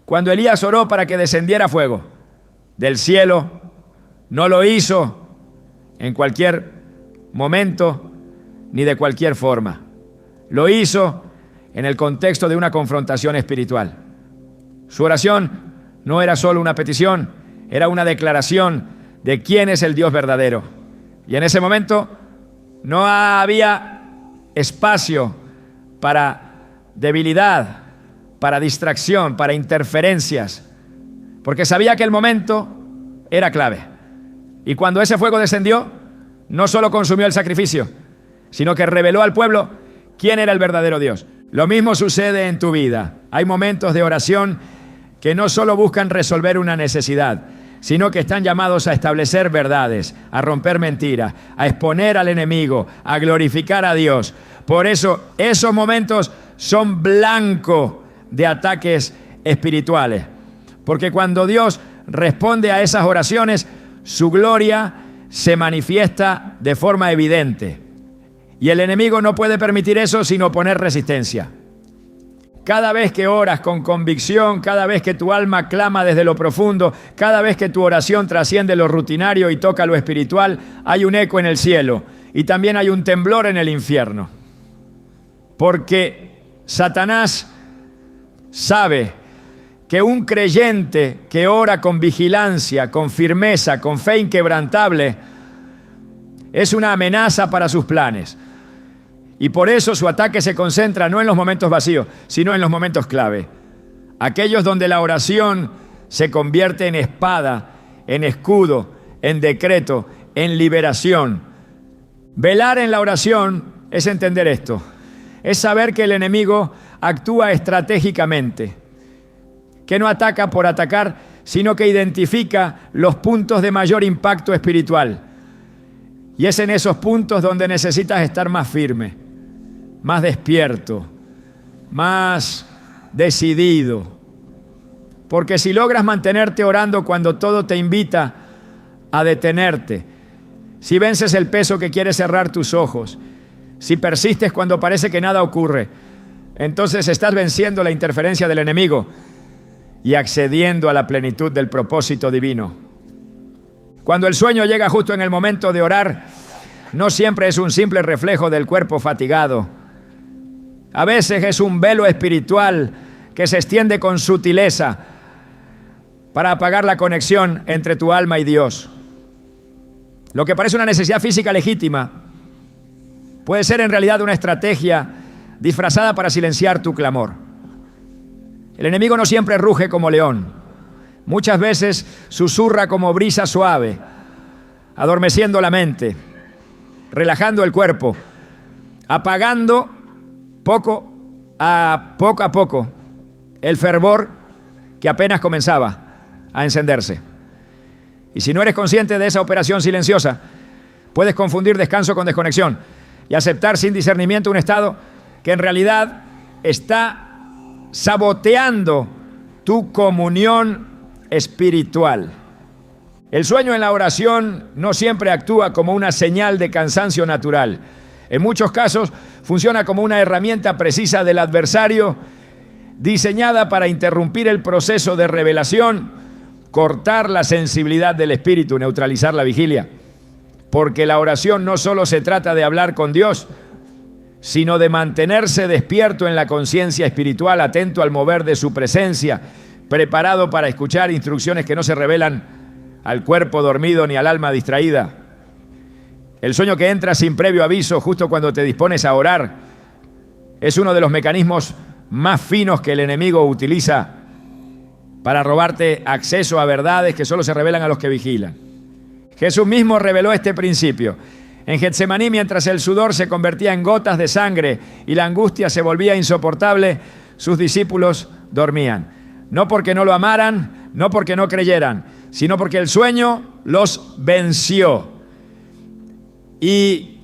Cuando Elías oró para que descendiera fuego del cielo, no lo hizo en cualquier momento ni de cualquier forma. Lo hizo en el contexto de una confrontación espiritual. Su oración no era solo una petición, era una declaración de quién es el Dios verdadero. Y en ese momento no había espacio para debilidad, para distracción, para interferencias, porque sabía que el momento era clave. Y cuando ese fuego descendió, no solo consumió el sacrificio, sino que reveló al pueblo quién era el verdadero Dios. Lo mismo sucede en tu vida. Hay momentos de oración que no solo buscan resolver una necesidad, sino que están llamados a establecer verdades, a romper mentiras, a exponer al enemigo, a glorificar a Dios. Por eso, esos momentos son blanco de ataques espirituales. Porque cuando Dios responde a esas oraciones, su gloria se manifiesta de forma evidente. Y el enemigo no puede permitir eso sin oponer resistencia. Cada vez que oras con convicción, cada vez que tu alma clama desde lo profundo, cada vez que tu oración trasciende lo rutinario y toca lo espiritual, hay un eco en el cielo y también hay un temblor en el infierno. Porque Satanás sabe que un creyente que ora con vigilancia, con firmeza, con fe inquebrantable, es una amenaza para sus planes. Y por eso su ataque se concentra no en los momentos vacíos, sino en los momentos clave. Aquellos donde la oración se convierte en espada, en escudo, en decreto, en liberación. Velar en la oración es entender esto. Es saber que el enemigo actúa estratégicamente, que no ataca por atacar, sino que identifica los puntos de mayor impacto espiritual. Y es en esos puntos donde necesitas estar más firme, más despierto, más decidido. Porque si logras mantenerte orando cuando todo te invita a detenerte, si vences el peso que quiere cerrar tus ojos, si persistes cuando parece que nada ocurre, entonces estás venciendo la interferencia del enemigo y accediendo a la plenitud del propósito divino. Cuando el sueño llega justo en el momento de orar, no siempre es un simple reflejo del cuerpo fatigado. A veces es un velo espiritual que se extiende con sutileza para apagar la conexión entre tu alma y Dios. Lo que parece una necesidad física legítima puede ser en realidad una estrategia disfrazada para silenciar tu clamor. El enemigo no siempre ruge como león. Muchas veces susurra como brisa suave, adormeciendo la mente, relajando el cuerpo, apagando poco a poco el fervor que apenas comenzaba a encenderse. Y si no eres consciente de esa operación silenciosa, puedes confundir descanso con desconexión y aceptar sin discernimiento un estado que en realidad está saboteando tu comunión espiritual. El sueño en la oración no siempre actúa como una señal de cansancio natural. En muchos casos funciona como una herramienta precisa del adversario, diseñada para interrumpir el proceso de revelación, cortar la sensibilidad del espíritu, neutralizar la vigilia. Porque la oración no solo se trata de hablar con Dios, sino de mantenerse despierto en la conciencia espiritual, atento al mover de su presencia, preparado para escuchar instrucciones que no se revelan al cuerpo dormido ni al alma distraída. El sueño que entra sin previo aviso justo cuando te dispones a orar es uno de los mecanismos más finos que el enemigo utiliza para robarte acceso a verdades que solo se revelan a los que vigilan. Jesús mismo reveló este principio. En Getsemaní, mientras el sudor se convertía en gotas de sangre y la angustia se volvía insoportable, sus discípulos dormían. No porque no lo amaran, no porque no creyeran, sino porque el sueño los venció. Y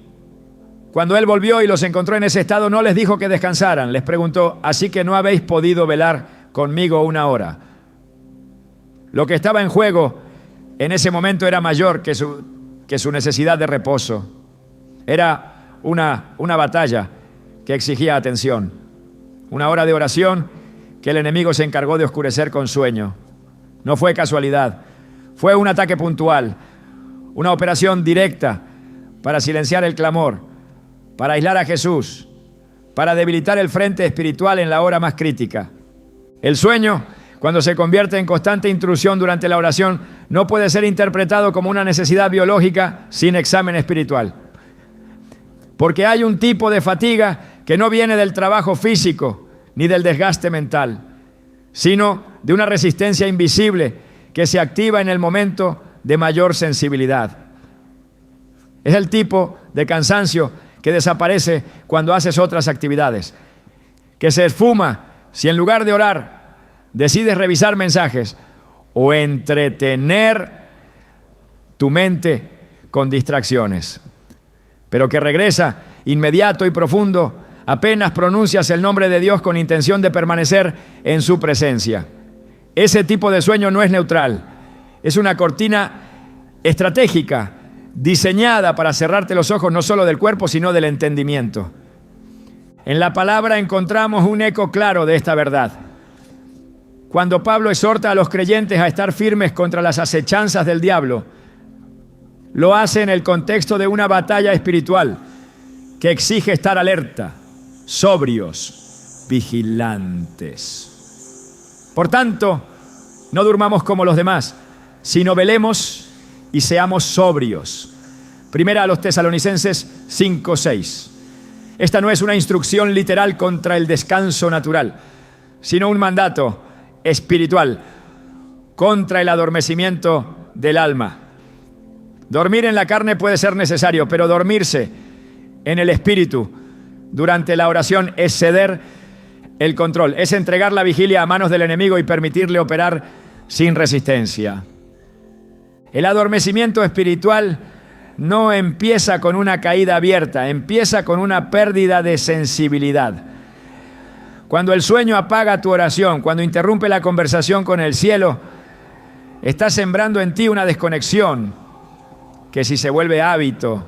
cuando él volvió y los encontró en ese estado, no les dijo que descansaran. Les preguntó: ¿así que no habéis podido velar conmigo una hora? Lo que estaba en juego en ese momento era mayor que su necesidad de reposo. Era una batalla que exigía atención. Una hora de oración que el enemigo se encargó de oscurecer con sueño. No fue casualidad. Fue un ataque puntual. Una operación directa para silenciar el clamor, para aislar a Jesús, para debilitar el frente espiritual en la hora más crítica. El sueño, cuando se convierte en constante intrusión durante la oración, no puede ser interpretado como una necesidad biológica sin examen espiritual. Porque hay un tipo de fatiga que no viene del trabajo físico ni del desgaste mental, sino de una resistencia invisible que se activa en el momento de mayor sensibilidad. Es el tipo de cansancio que desaparece cuando haces otras actividades, que se esfuma si en lugar de orar decides revisar mensajes o entretener tu mente con distracciones, pero que regresa inmediato y profundo apenas pronuncias el nombre de Dios con intención de permanecer en su presencia. Ese tipo de sueño no es neutral, es una cortina estratégica diseñada para cerrarte los ojos no solo del cuerpo, sino del entendimiento. En la palabra encontramos un eco claro de esta verdad. Cuando Pablo exhorta a los creyentes a estar firmes contra las acechanzas del diablo, lo hace en el contexto de una batalla espiritual que exige estar alerta, sobrios, vigilantes. Por tanto, no durmamos como los demás, sino velemos y seamos sobrios. Primera a los Tesalonicenses 5:6. Esta no es una instrucción literal contra el descanso natural, sino un mandato espiritual contra el adormecimiento del alma. Dormir en la carne puede ser necesario, pero dormirse en el espíritu durante la oración es ceder el control, es entregar la vigilia a manos del enemigo y permitirle operar sin resistencia. El adormecimiento espiritual no empieza con una caída abierta, empieza con una pérdida de sensibilidad. Cuando el sueño apaga tu oración, cuando interrumpe la conversación con el cielo, está sembrando en ti una desconexión que, si se vuelve hábito,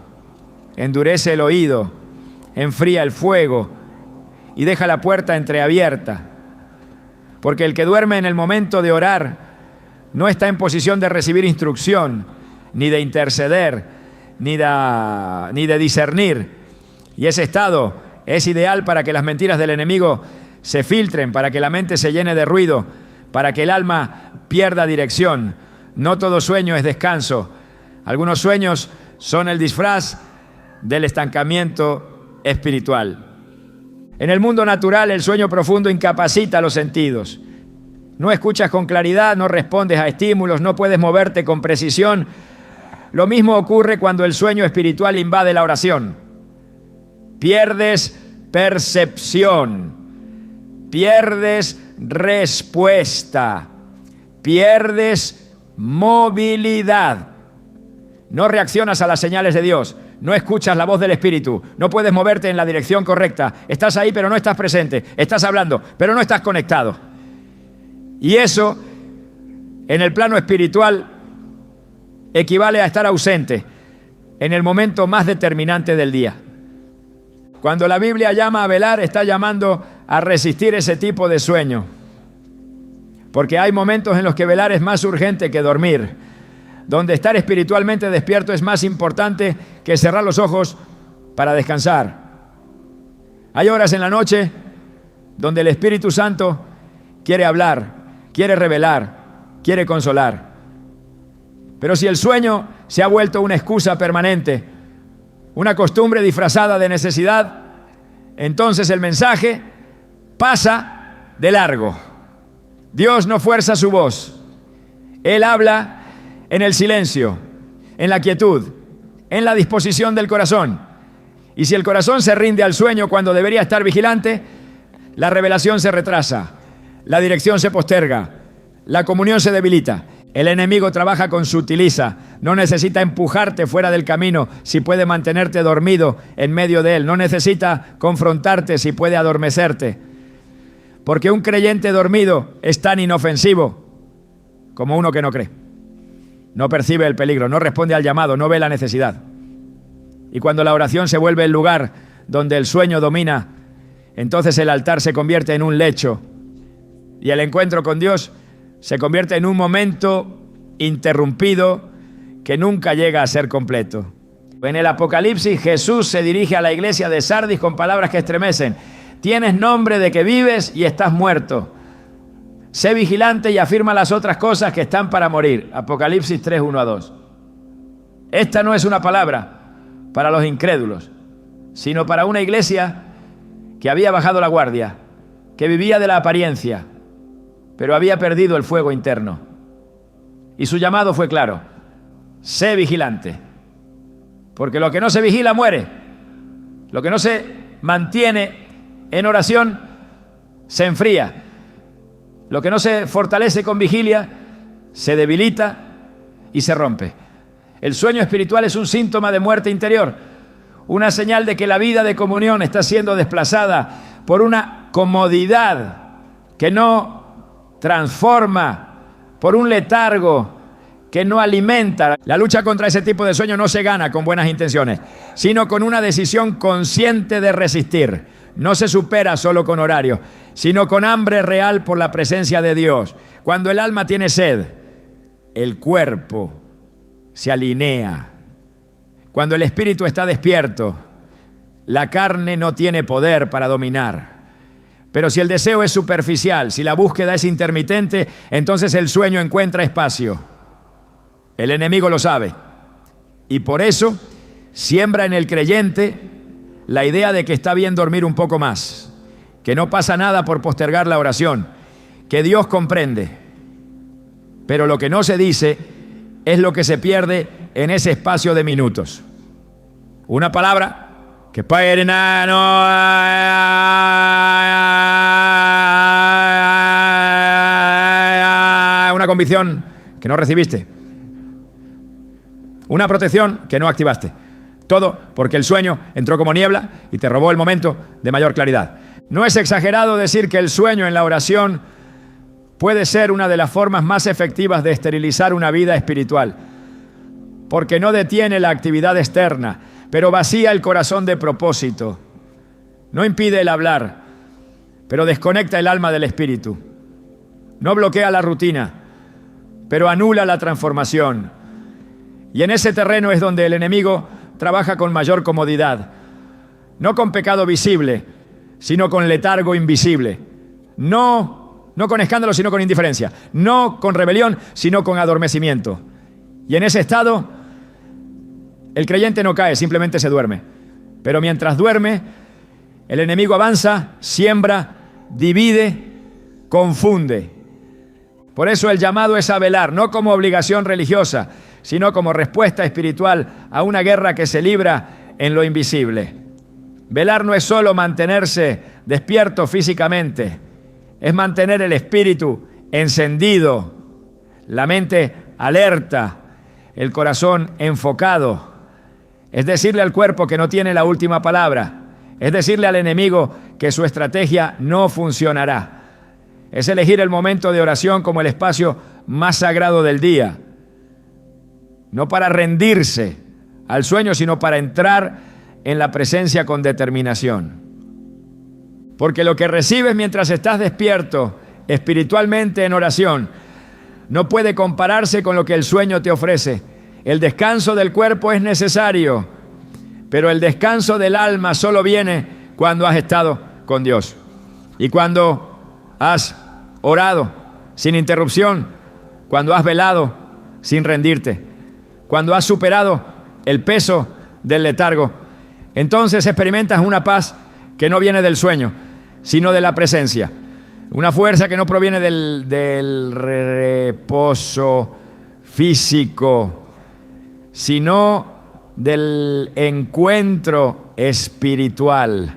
endurece el oído, enfría el fuego y deja la puerta entreabierta. Porque el que duerme en el momento de orar no está en posición de recibir instrucción, ni de interceder, ni de discernir. Y ese estado es ideal para que las mentiras del enemigo se filtren, para que la mente se llene de ruido, para que el alma pierda dirección. No todo sueño es descanso. Algunos sueños son el disfraz del estancamiento espiritual. En el mundo natural, el sueño profundo incapacita los sentidos. No escuchas con claridad, no respondes a estímulos, no puedes moverte con precisión. Lo mismo ocurre cuando el sueño espiritual invade la oración. Pierdes percepción, pierdes respuesta, pierdes movilidad. No reaccionas a las señales de Dios, no escuchas la voz del Espíritu, no puedes moverte en la dirección correcta. Estás ahí, pero no estás presente. Estás hablando, pero no estás conectado. Y eso, en el plano espiritual, equivale a estar ausente en el momento más determinante del día. Cuando la Biblia llama a velar, está llamando a resistir ese tipo de sueño. Porque hay momentos en los que velar es más urgente que dormir, donde estar espiritualmente despierto es más importante que cerrar los ojos para descansar. Hay horas en la noche donde el Espíritu Santo quiere hablar, quiere revelar, quiere consolar. Pero si el sueño se ha vuelto una excusa permanente, una costumbre disfrazada de necesidad, entonces el mensaje pasa de largo. Dios no fuerza su voz. Él habla en el silencio, en la quietud, en la disposición del corazón. Y si el corazón se rinde al sueño cuando debería estar vigilante, la revelación se retrasa, la dirección se posterga, la comunión se debilita. El enemigo trabaja con sutileza, no necesita empujarte fuera del camino si puede mantenerte dormido en medio de él, no necesita confrontarte si puede adormecerte. Porque un creyente dormido es tan inofensivo como uno que no cree. No percibe el peligro, no responde al llamado, no ve la necesidad. Y cuando la oración se vuelve el lugar donde el sueño domina, entonces el altar se convierte en un lecho y el encuentro con Dios se convierte en un momento interrumpido que nunca llega a ser completo. En el Apocalipsis, Jesús se dirige a la iglesia de Sardis con palabras que estremecen. Tienes nombre de que vives y estás muerto. Sé vigilante y afirma las otras cosas que están para morir. Apocalipsis 3, 1-2. Esta no es una palabra para los incrédulos, sino para una iglesia que había bajado la guardia, que vivía de la apariencia, pero había perdido el fuego interno. Y su llamado fue claro: sé vigilante. Porque lo que no se vigila muere. Lo que no se mantiene en oración se enfría. Lo que no se fortalece con vigilia se debilita y se rompe. El sueño espiritual es un síntoma de muerte interior, una señal de que la vida de comunión está siendo desplazada por una comodidad que no transforma, por un letargo que no alimenta. La lucha contra ese tipo de sueño no se gana con buenas intenciones, sino con una decisión consciente de resistir. No se supera solo con horario, sino con hambre real por la presencia de Dios. Cuando el alma tiene sed, el cuerpo se alinea. Cuando el espíritu está despierto, la carne no tiene poder para dominar. Pero si el deseo es superficial, si la búsqueda es intermitente, entonces el sueño encuentra espacio. El enemigo lo sabe. Y por eso siembra en el creyente la idea de que está bien dormir un poco más, que no pasa nada por postergar la oración, que Dios comprende. Pero lo que no se dice es lo que se pierde en ese espacio de minutos. Una palabra que puede una convicción que no recibiste, una protección que no activaste. Todo porque el sueño entró como niebla y te robó el momento de mayor claridad. No es exagerado decir que el sueño en la oración puede ser una de las formas más efectivas de esterilizar una vida espiritual, porque no detiene la actividad externa, pero vacía el corazón de propósito. No impide el hablar, pero desconecta el alma del espíritu. No bloquea la rutina, pero anula la transformación. Y en ese terreno es donde el enemigo trabaja con mayor comodidad. No con pecado visible, sino con letargo invisible. No con escándalo, sino con indiferencia. No con rebelión, sino con adormecimiento. Y en ese estado, el creyente no cae, simplemente se duerme. Pero mientras duerme, el enemigo avanza, siembra, divide, confunde. Por eso el llamado es a velar, no como obligación religiosa, sino como respuesta espiritual a una guerra que se libra en lo invisible. Velar no es solo mantenerse despierto físicamente, es mantener el espíritu encendido, la mente alerta, el corazón enfocado. Es decirle al cuerpo que no tiene la última palabra. Es decirle al enemigo que su estrategia no funcionará. Es elegir el momento de oración como el espacio más sagrado del día. No para rendirse al sueño, sino para entrar en la presencia con determinación. Porque lo que recibes mientras estás despierto, espiritualmente en oración, no puede compararse con lo que el sueño te ofrece. El descanso del cuerpo es necesario, pero el descanso del alma solo viene cuando has estado con Dios. Y cuando has orado sin interrupción, cuando has velado sin rendirte, cuando has superado el peso del letargo, entonces experimentas una paz que no viene del sueño, sino de la presencia. Una fuerza que no proviene del reposo físico, sino del encuentro espiritual.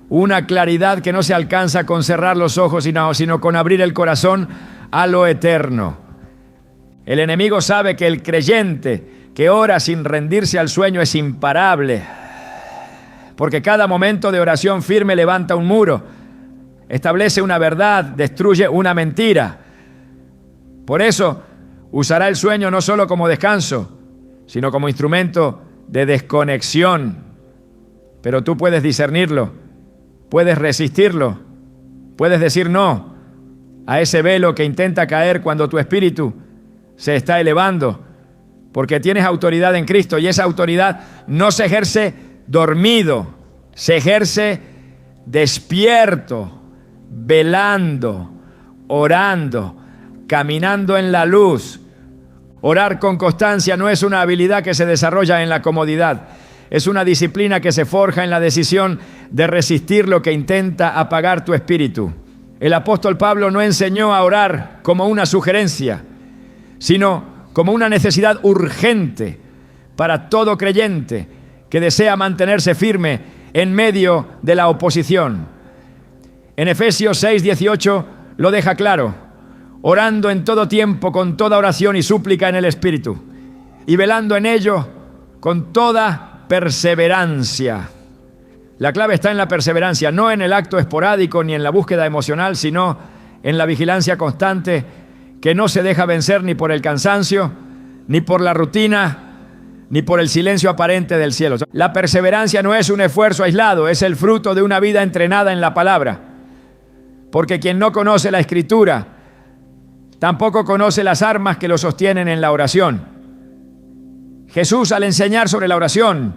Una claridad que no se alcanza con cerrar los ojos, sino con abrir el corazón a lo eterno. El enemigo sabe que el creyente que ora sin rendirse al sueño es imparable, porque cada momento de oración firme levanta un muro, establece una verdad, destruye una mentira. Por eso usará el sueño no solo como descanso, sino como instrumento de desconexión. Pero tú puedes discernirlo, puedes resistirlo, puedes decir no a ese velo que intenta caer cuando tu espíritu se está elevando, porque tienes autoridad en Cristo y esa autoridad no se ejerce dormido, se ejerce despierto, velando, orando, caminando en la luz. Orar con constancia no es una habilidad que se desarrolla en la comodidad, es una disciplina que se forja en la decisión de resistir lo que intenta apagar tu espíritu. El apóstol Pablo no enseñó a orar como una sugerencia, sino como una necesidad urgente para todo creyente que desea mantenerse firme en medio de la oposición. En Efesios 6:18 lo deja claro: orando en todo tiempo con toda oración y súplica en el Espíritu, y velando en ello con toda perseverancia. La clave está en la perseverancia, no en el acto esporádico ni en la búsqueda emocional, sino en la vigilancia constante que no se deja vencer ni por el cansancio, ni por la rutina, ni por el silencio aparente del cielo. La perseverancia no es un esfuerzo aislado, es el fruto de una vida entrenada en la palabra. Porque quien no conoce la Escritura, tampoco conoce las armas que lo sostienen en la oración. Jesús, al enseñar sobre la oración,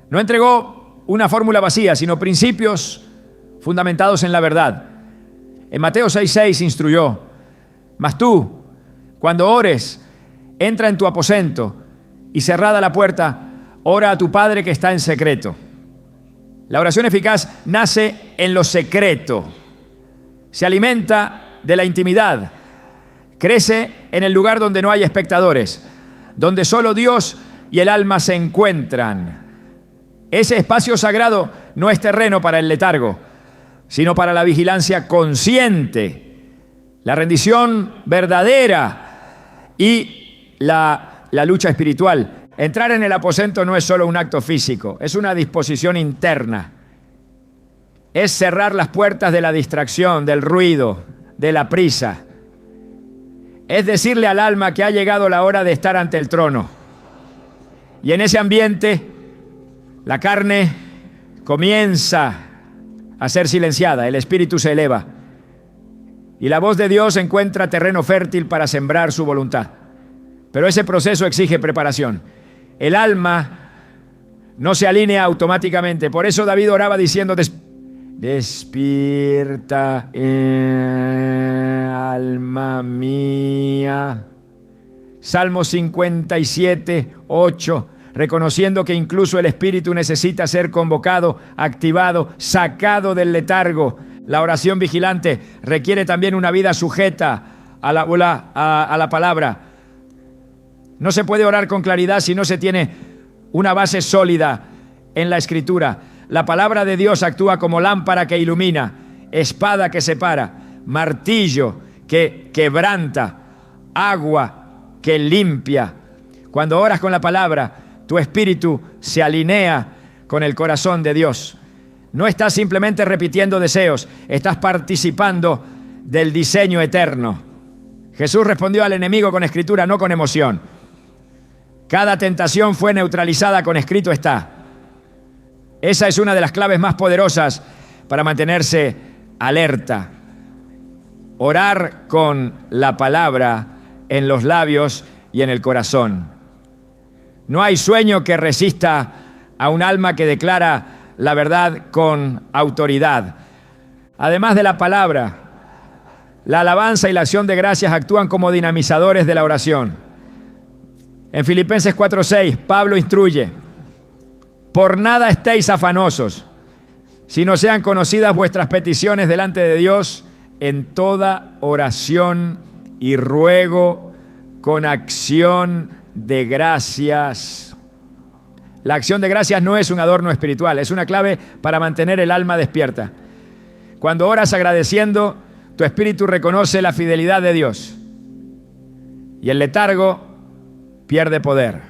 no entregó una fórmula vacía, sino principios fundamentados en la verdad. En Mateo 6:6 instruyó: mas tú, cuando ores, entra en tu aposento y cerrada la puerta, ora a tu Padre que está en secreto. La oración eficaz nace en lo secreto, se alimenta de la intimidad, crece en el lugar donde no hay espectadores, donde solo Dios y el alma se encuentran. Ese espacio sagrado no es terreno para el letargo, sino para la vigilancia consciente, la rendición verdadera y la lucha espiritual. Entrar en el aposento no es solo un acto físico, es una disposición interna. Es cerrar las puertas de la distracción, del ruido, de la prisa. Es decirle al alma que ha llegado la hora de estar ante el trono. Y en ese ambiente, la carne comienza a ser silenciada, el espíritu se eleva y la voz de Dios encuentra terreno fértil para sembrar su voluntad. Pero ese proceso exige preparación. El alma no se alinea automáticamente. Por eso David oraba diciendo: despierta, alma mía. Salmo 57:8. Reconociendo que incluso el espíritu necesita ser convocado, activado, sacado del letargo. La oración vigilante requiere también una vida sujeta a la palabra. No se puede orar con claridad si no se tiene una base sólida en la Escritura. La palabra de Dios actúa como lámpara que ilumina, espada que separa, martillo que quebranta, agua que limpia. Cuando oras con la palabra, tu espíritu se alinea con el corazón de Dios. No estás simplemente repitiendo deseos, estás participando del diseño eterno. Jesús respondió al enemigo con escritura, no con emoción. Cada tentación fue neutralizada con escrito está. Esa es una de las claves más poderosas para mantenerse alerta. Orar con la palabra en los labios y en el corazón. No hay sueño que resista a un alma que declara la verdad con autoridad. Además de la palabra, la alabanza y la acción de gracias actúan como dinamizadores de la oración. En Filipenses 4:6, Pablo instruye: por nada estéis afanosos, sino sean conocidas vuestras peticiones delante de Dios en toda oración y ruego con acción de gracias. La acción de gracias no es un adorno espiritual, es una clave para mantener el alma despierta. Cuando oras agradeciendo, tu espíritu reconoce la fidelidad de Dios y el letargo pierde poder.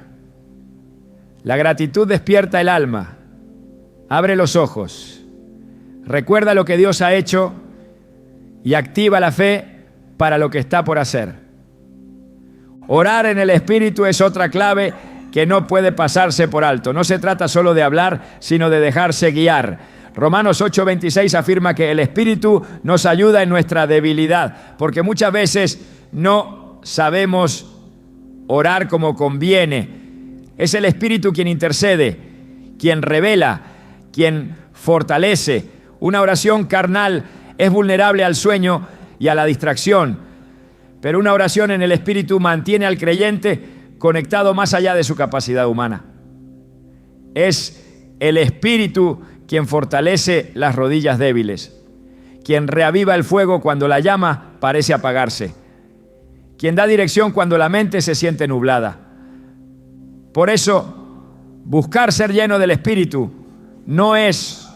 La gratitud despierta el alma, abre los ojos, recuerda lo que Dios ha hecho y activa la fe para lo que está por hacer. Orar en el Espíritu es otra clave que no puede pasarse por alto. No se trata solo de hablar, sino de dejarse guiar. Romanos 8:26 afirma que el Espíritu nos ayuda en nuestra debilidad, porque muchas veces no sabemos orar como conviene. Es el Espíritu quien intercede, quien revela, quien fortalece. Una oración carnal es vulnerable al sueño y a la distracción. Pero una oración en el Espíritu mantiene al creyente conectado más allá de su capacidad humana. Es el Espíritu quien fortalece las rodillas débiles, quien reaviva el fuego cuando la llama parece apagarse, quien da dirección cuando la mente se siente nublada. Por eso, buscar ser lleno del Espíritu no es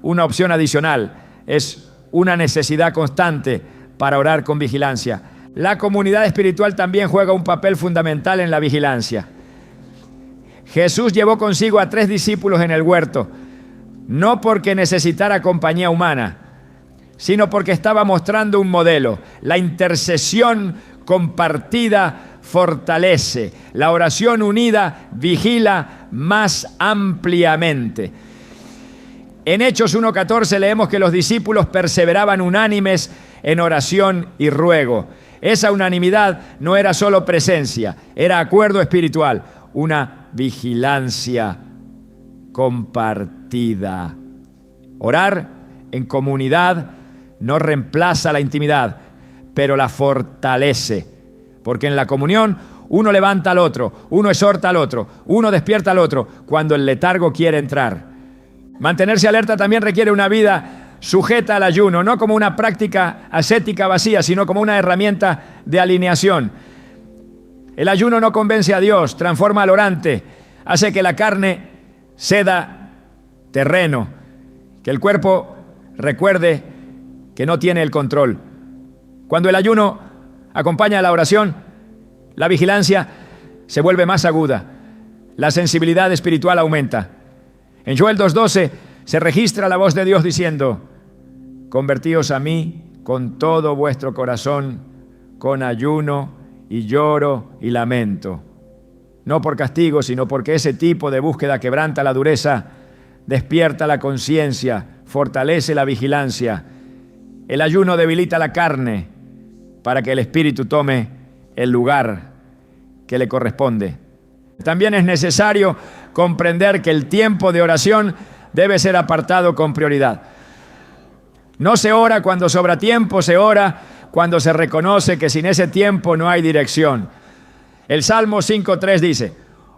una opción adicional, es una necesidad constante para orar con vigilancia. La comunidad espiritual también juega un papel fundamental en la vigilancia. Jesús llevó consigo a 3 discípulos en el huerto, no porque necesitara compañía humana, sino porque estaba mostrando un modelo. La intercesión compartida fortalece. La oración unida vigila más ampliamente. En Hechos 1:14 leemos que los discípulos perseveraban unánimes en oración y ruego. Esa unanimidad no era solo presencia, era acuerdo espiritual, una vigilancia compartida. Orar en comunidad no reemplaza la intimidad, pero la fortalece. Porque en la comunión uno levanta al otro, uno exhorta al otro, uno despierta al otro cuando el letargo quiere entrar. Mantenerse alerta también requiere una vida sujeta al ayuno, no como una práctica ascética vacía, sino como una herramienta de alineación. El ayuno no convence a Dios, transforma al orante, hace que la carne ceda terreno, que el cuerpo recuerde que no tiene el control. Cuando el ayuno acompaña a la oración, la vigilancia se vuelve más aguda, la sensibilidad espiritual aumenta. En Joel 2:12 se registra la voz de Dios diciendo: convertíos a mí con todo vuestro corazón, con ayuno y lloro y lamento. No por castigo, sino porque ese tipo de búsqueda quebranta la dureza, despierta la conciencia, fortalece la vigilancia. El ayuno debilita la carne para que el espíritu tome el lugar que le corresponde. También es necesario comprender que el tiempo de oración debe ser apartado con prioridad. No se ora cuando sobra tiempo, se ora cuando se reconoce que sin ese tiempo no hay dirección. El Salmo 5:3 dice: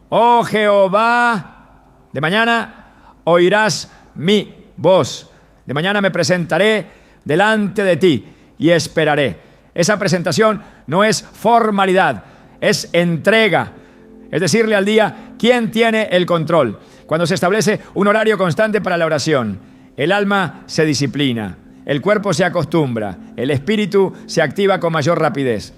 oh Jehová, de mañana oirás mi voz. De mañana me presentaré delante de ti y esperaré. Esa presentación no es formalidad, es entrega. Es decirle al día quién tiene el control. Cuando se establece un horario constante para la oración, el alma se disciplina, el cuerpo se acostumbra, el espíritu se activa con mayor rapidez.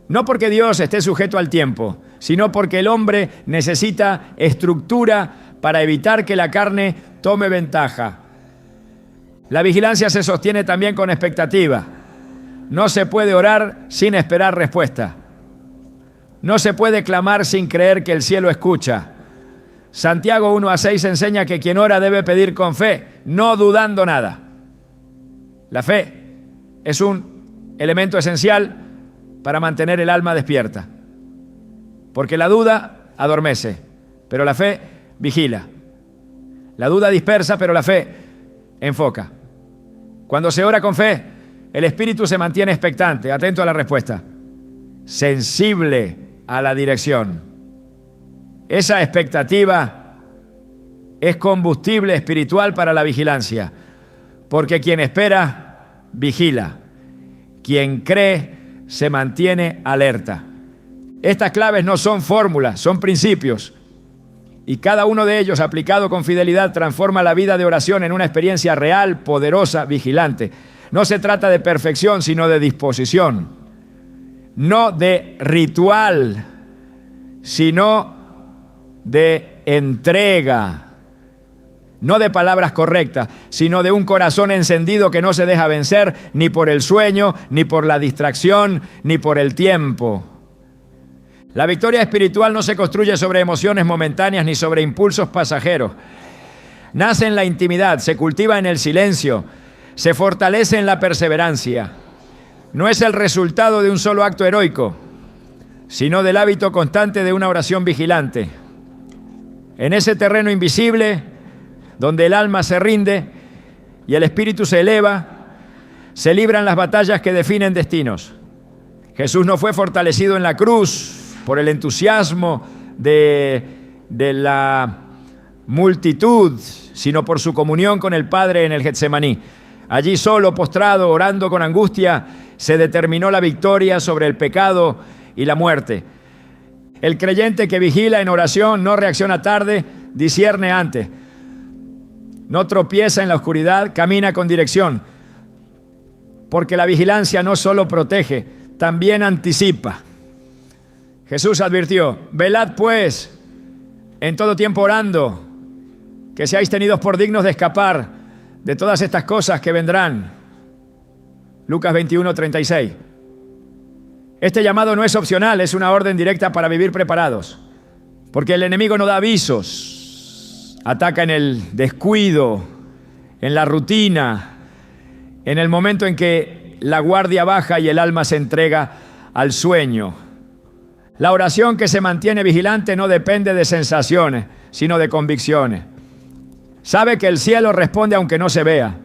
No porque Dios esté sujeto al tiempo, sino porque el hombre necesita estructura para evitar que la carne tome ventaja. La vigilancia se sostiene también con expectativa. No se puede orar sin esperar respuesta. No se puede clamar sin creer que el cielo escucha. Santiago 1:6 enseña que quien ora debe pedir con fe, no dudando nada. La fe es un elemento esencial para mantener el alma despierta. Porque la duda adormece, pero la fe vigila. La duda dispersa, pero la fe enfoca. Cuando se ora con fe, el espíritu se mantiene expectante, atento a la respuesta, sensible a la dirección. Esa expectativa es combustible espiritual para la vigilancia, porque quien espera, vigila. Quien cree, se mantiene alerta. Estas claves no son fórmulas, son principios. Y cada uno de ellos, aplicado con fidelidad, transforma la vida de oración en una experiencia real, poderosa, vigilante. No se trata de perfección, sino de disposición. No de ritual, sino de entrega. No de palabras correctas, sino de un corazón encendido que no se deja vencer ni por el sueño, ni por la distracción, ni por el tiempo. La victoria espiritual no se construye sobre emociones momentáneas ni sobre impulsos pasajeros. Nace en la intimidad, se cultiva en el silencio, se fortalece en la perseverancia. No es el resultado de un solo acto heroico, sino del hábito constante de una oración vigilante. En ese terreno invisible, donde el alma se rinde y el espíritu se eleva, se libran las batallas que definen destinos. Jesús no fue fortalecido en la cruz por el entusiasmo de la multitud, sino por su comunión con el Padre en el Getsemaní. Allí solo, postrado, orando con angustia, se determinó la victoria sobre el pecado y la muerte. El creyente que vigila en oración no reacciona tarde, discierne antes. No tropieza en la oscuridad, camina con dirección. Porque la vigilancia no solo protege, también anticipa. Jesús advirtió: velad pues en todo tiempo orando, que seáis tenidos por dignos de escapar de todas estas cosas que vendrán. Lucas 21:36. Este llamado no es opcional, es una orden directa para vivir preparados. Porque el enemigo no da avisos. Ataca en el descuido, en la rutina, en el momento en que la guardia baja y el alma se entrega al sueño. La oración que se mantiene vigilante no depende de sensaciones, sino de convicciones. Sabe que el cielo responde aunque no se vea,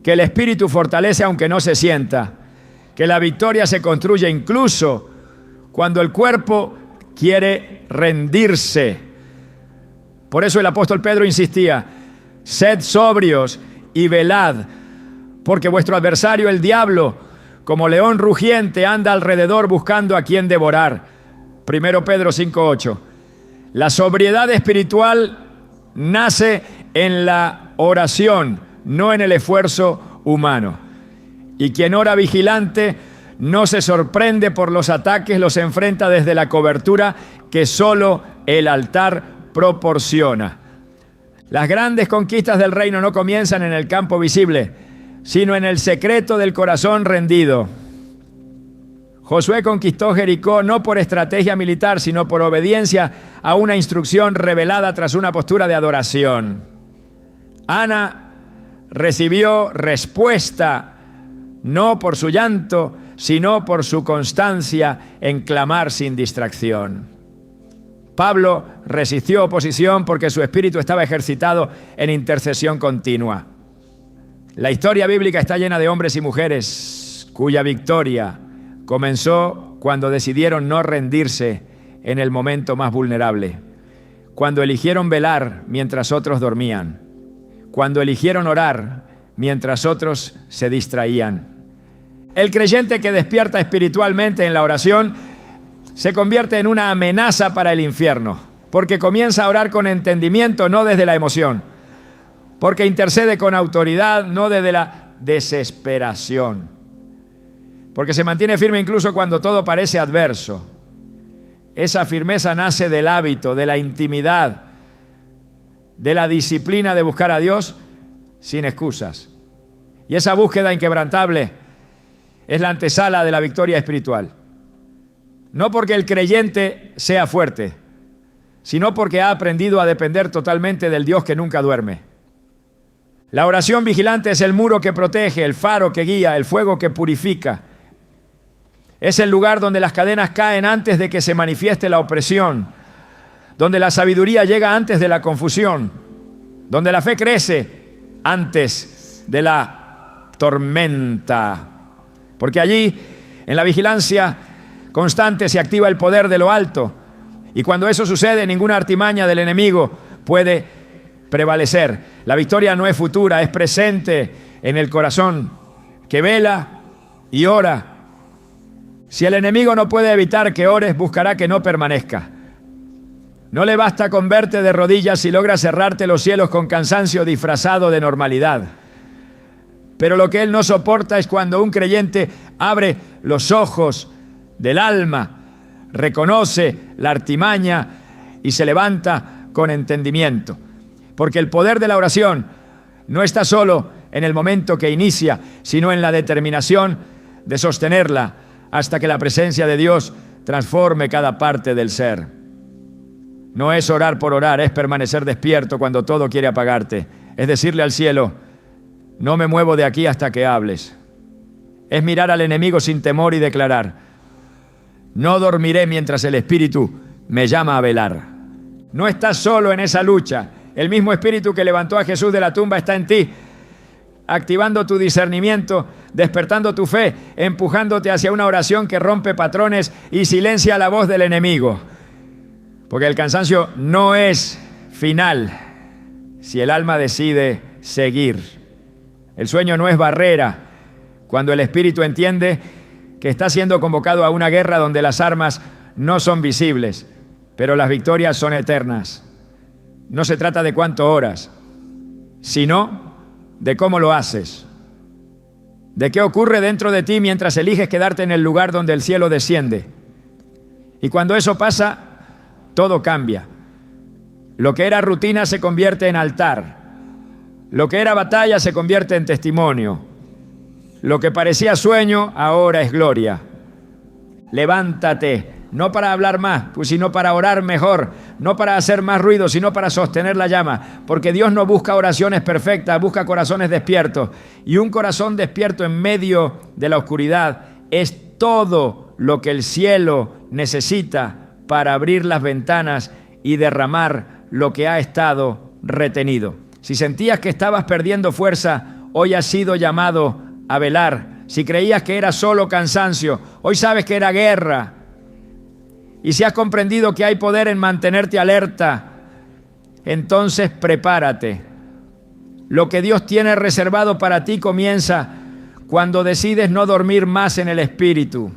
que el Espíritu fortalece aunque no se sienta, que la victoria se construye incluso cuando el cuerpo quiere rendirse. Por eso el apóstol Pedro insistía: sed sobrios y velad, porque vuestro adversario el diablo, como león rugiente, anda alrededor buscando a quien devorar. 1 Pedro 5:8. La sobriedad espiritual nace en la oración, no en el esfuerzo humano. Y quien ora vigilante no se sorprende por los ataques, los enfrenta desde la cobertura que solo el altar proporciona. Las grandes conquistas del reino no comienzan en el campo visible, sino en el secreto del corazón rendido. Josué conquistó Jericó no por estrategia militar, sino por obediencia a una instrucción revelada tras una postura de adoración. Ana recibió respuesta no por su llanto, sino por su constancia en clamar sin distracción. Pablo resistió oposición porque su espíritu estaba ejercitado en intercesión continua. La historia bíblica está llena de hombres y mujeres cuya victoria comenzó cuando decidieron no rendirse en el momento más vulnerable, cuando eligieron velar mientras otros dormían, cuando eligieron orar mientras otros se distraían. El creyente que despierta espiritualmente en la oración se convierte en una amenaza para el infierno, porque comienza a orar con entendimiento, no desde la emoción, porque intercede con autoridad, no desde la desesperación, porque se mantiene firme incluso cuando todo parece adverso. Esa firmeza nace del hábito, de la intimidad, de la disciplina de buscar a Dios sin excusas. Y esa búsqueda inquebrantable es la antesala de la victoria espiritual. No porque el creyente sea fuerte, sino porque ha aprendido a depender totalmente del Dios que nunca duerme. La oración vigilante es el muro que protege, el faro que guía, el fuego que purifica. Es el lugar donde las cadenas caen antes de que se manifieste la opresión, donde la sabiduría llega antes de la confusión, donde la fe crece antes de la tormenta. Porque allí, en la vigilancia constante, se activa el poder de lo alto. Y cuando eso sucede, ninguna artimaña del enemigo puede prevalecer. La victoria no es futura, es presente en el corazón que vela y ora. Si el enemigo no puede evitar que ores, buscará que no permanezca. No le basta con verte de rodillas si logra cerrarte los cielos con cansancio disfrazado de normalidad. Pero lo que él no soporta es cuando un creyente abre los ojos del alma, reconoce la artimaña y se levanta con entendimiento. Porque el poder de la oración no está solo en el momento que inicia, sino en la determinación de sostenerla hasta que la presencia de Dios transforme cada parte del ser. No es orar por orar, es permanecer despierto cuando todo quiere apagarte. Es decirle al cielo: no me muevo de aquí hasta que hables. Es mirar al enemigo sin temor y declarar: no dormiré mientras el Espíritu me llama a velar. No estás solo en esa lucha. El mismo Espíritu que levantó a Jesús de la tumba está en ti, activando tu discernimiento, despertando tu fe, empujándote hacia una oración que rompe patrones y silencia la voz del enemigo. Porque el cansancio no es final si el alma decide seguir. El sueño no es barrera Cuando el espíritu entiende que está siendo convocado a una guerra donde las armas no son visibles, pero las victorias son eternas. No se trata de cuánto oras, sino de cómo lo haces. De qué ocurre dentro de ti mientras eliges quedarte en el lugar donde el cielo desciende. Y cuando eso pasa, todo cambia. Lo que era rutina se convierte en altar. Lo que era batalla se convierte en testimonio. Lo que parecía sueño, ahora es gloria. Levántate, no para hablar más, pues sino para orar mejor, no para hacer más ruido, sino para sostener la llama, porque Dios no busca oraciones perfectas, busca corazones despiertos, y un corazón despierto en medio de la oscuridad es todo lo que el cielo necesita para abrir las ventanas y derramar lo que ha estado retenido. Si sentías que estabas perdiendo fuerza, hoy has sido llamado a velar. Si creías que era solo cansancio, hoy sabes que era guerra. Y si has comprendido que hay poder en mantenerte alerta, entonces prepárate. Lo que Dios tiene reservado para ti comienza cuando decides no dormir más en el espíritu.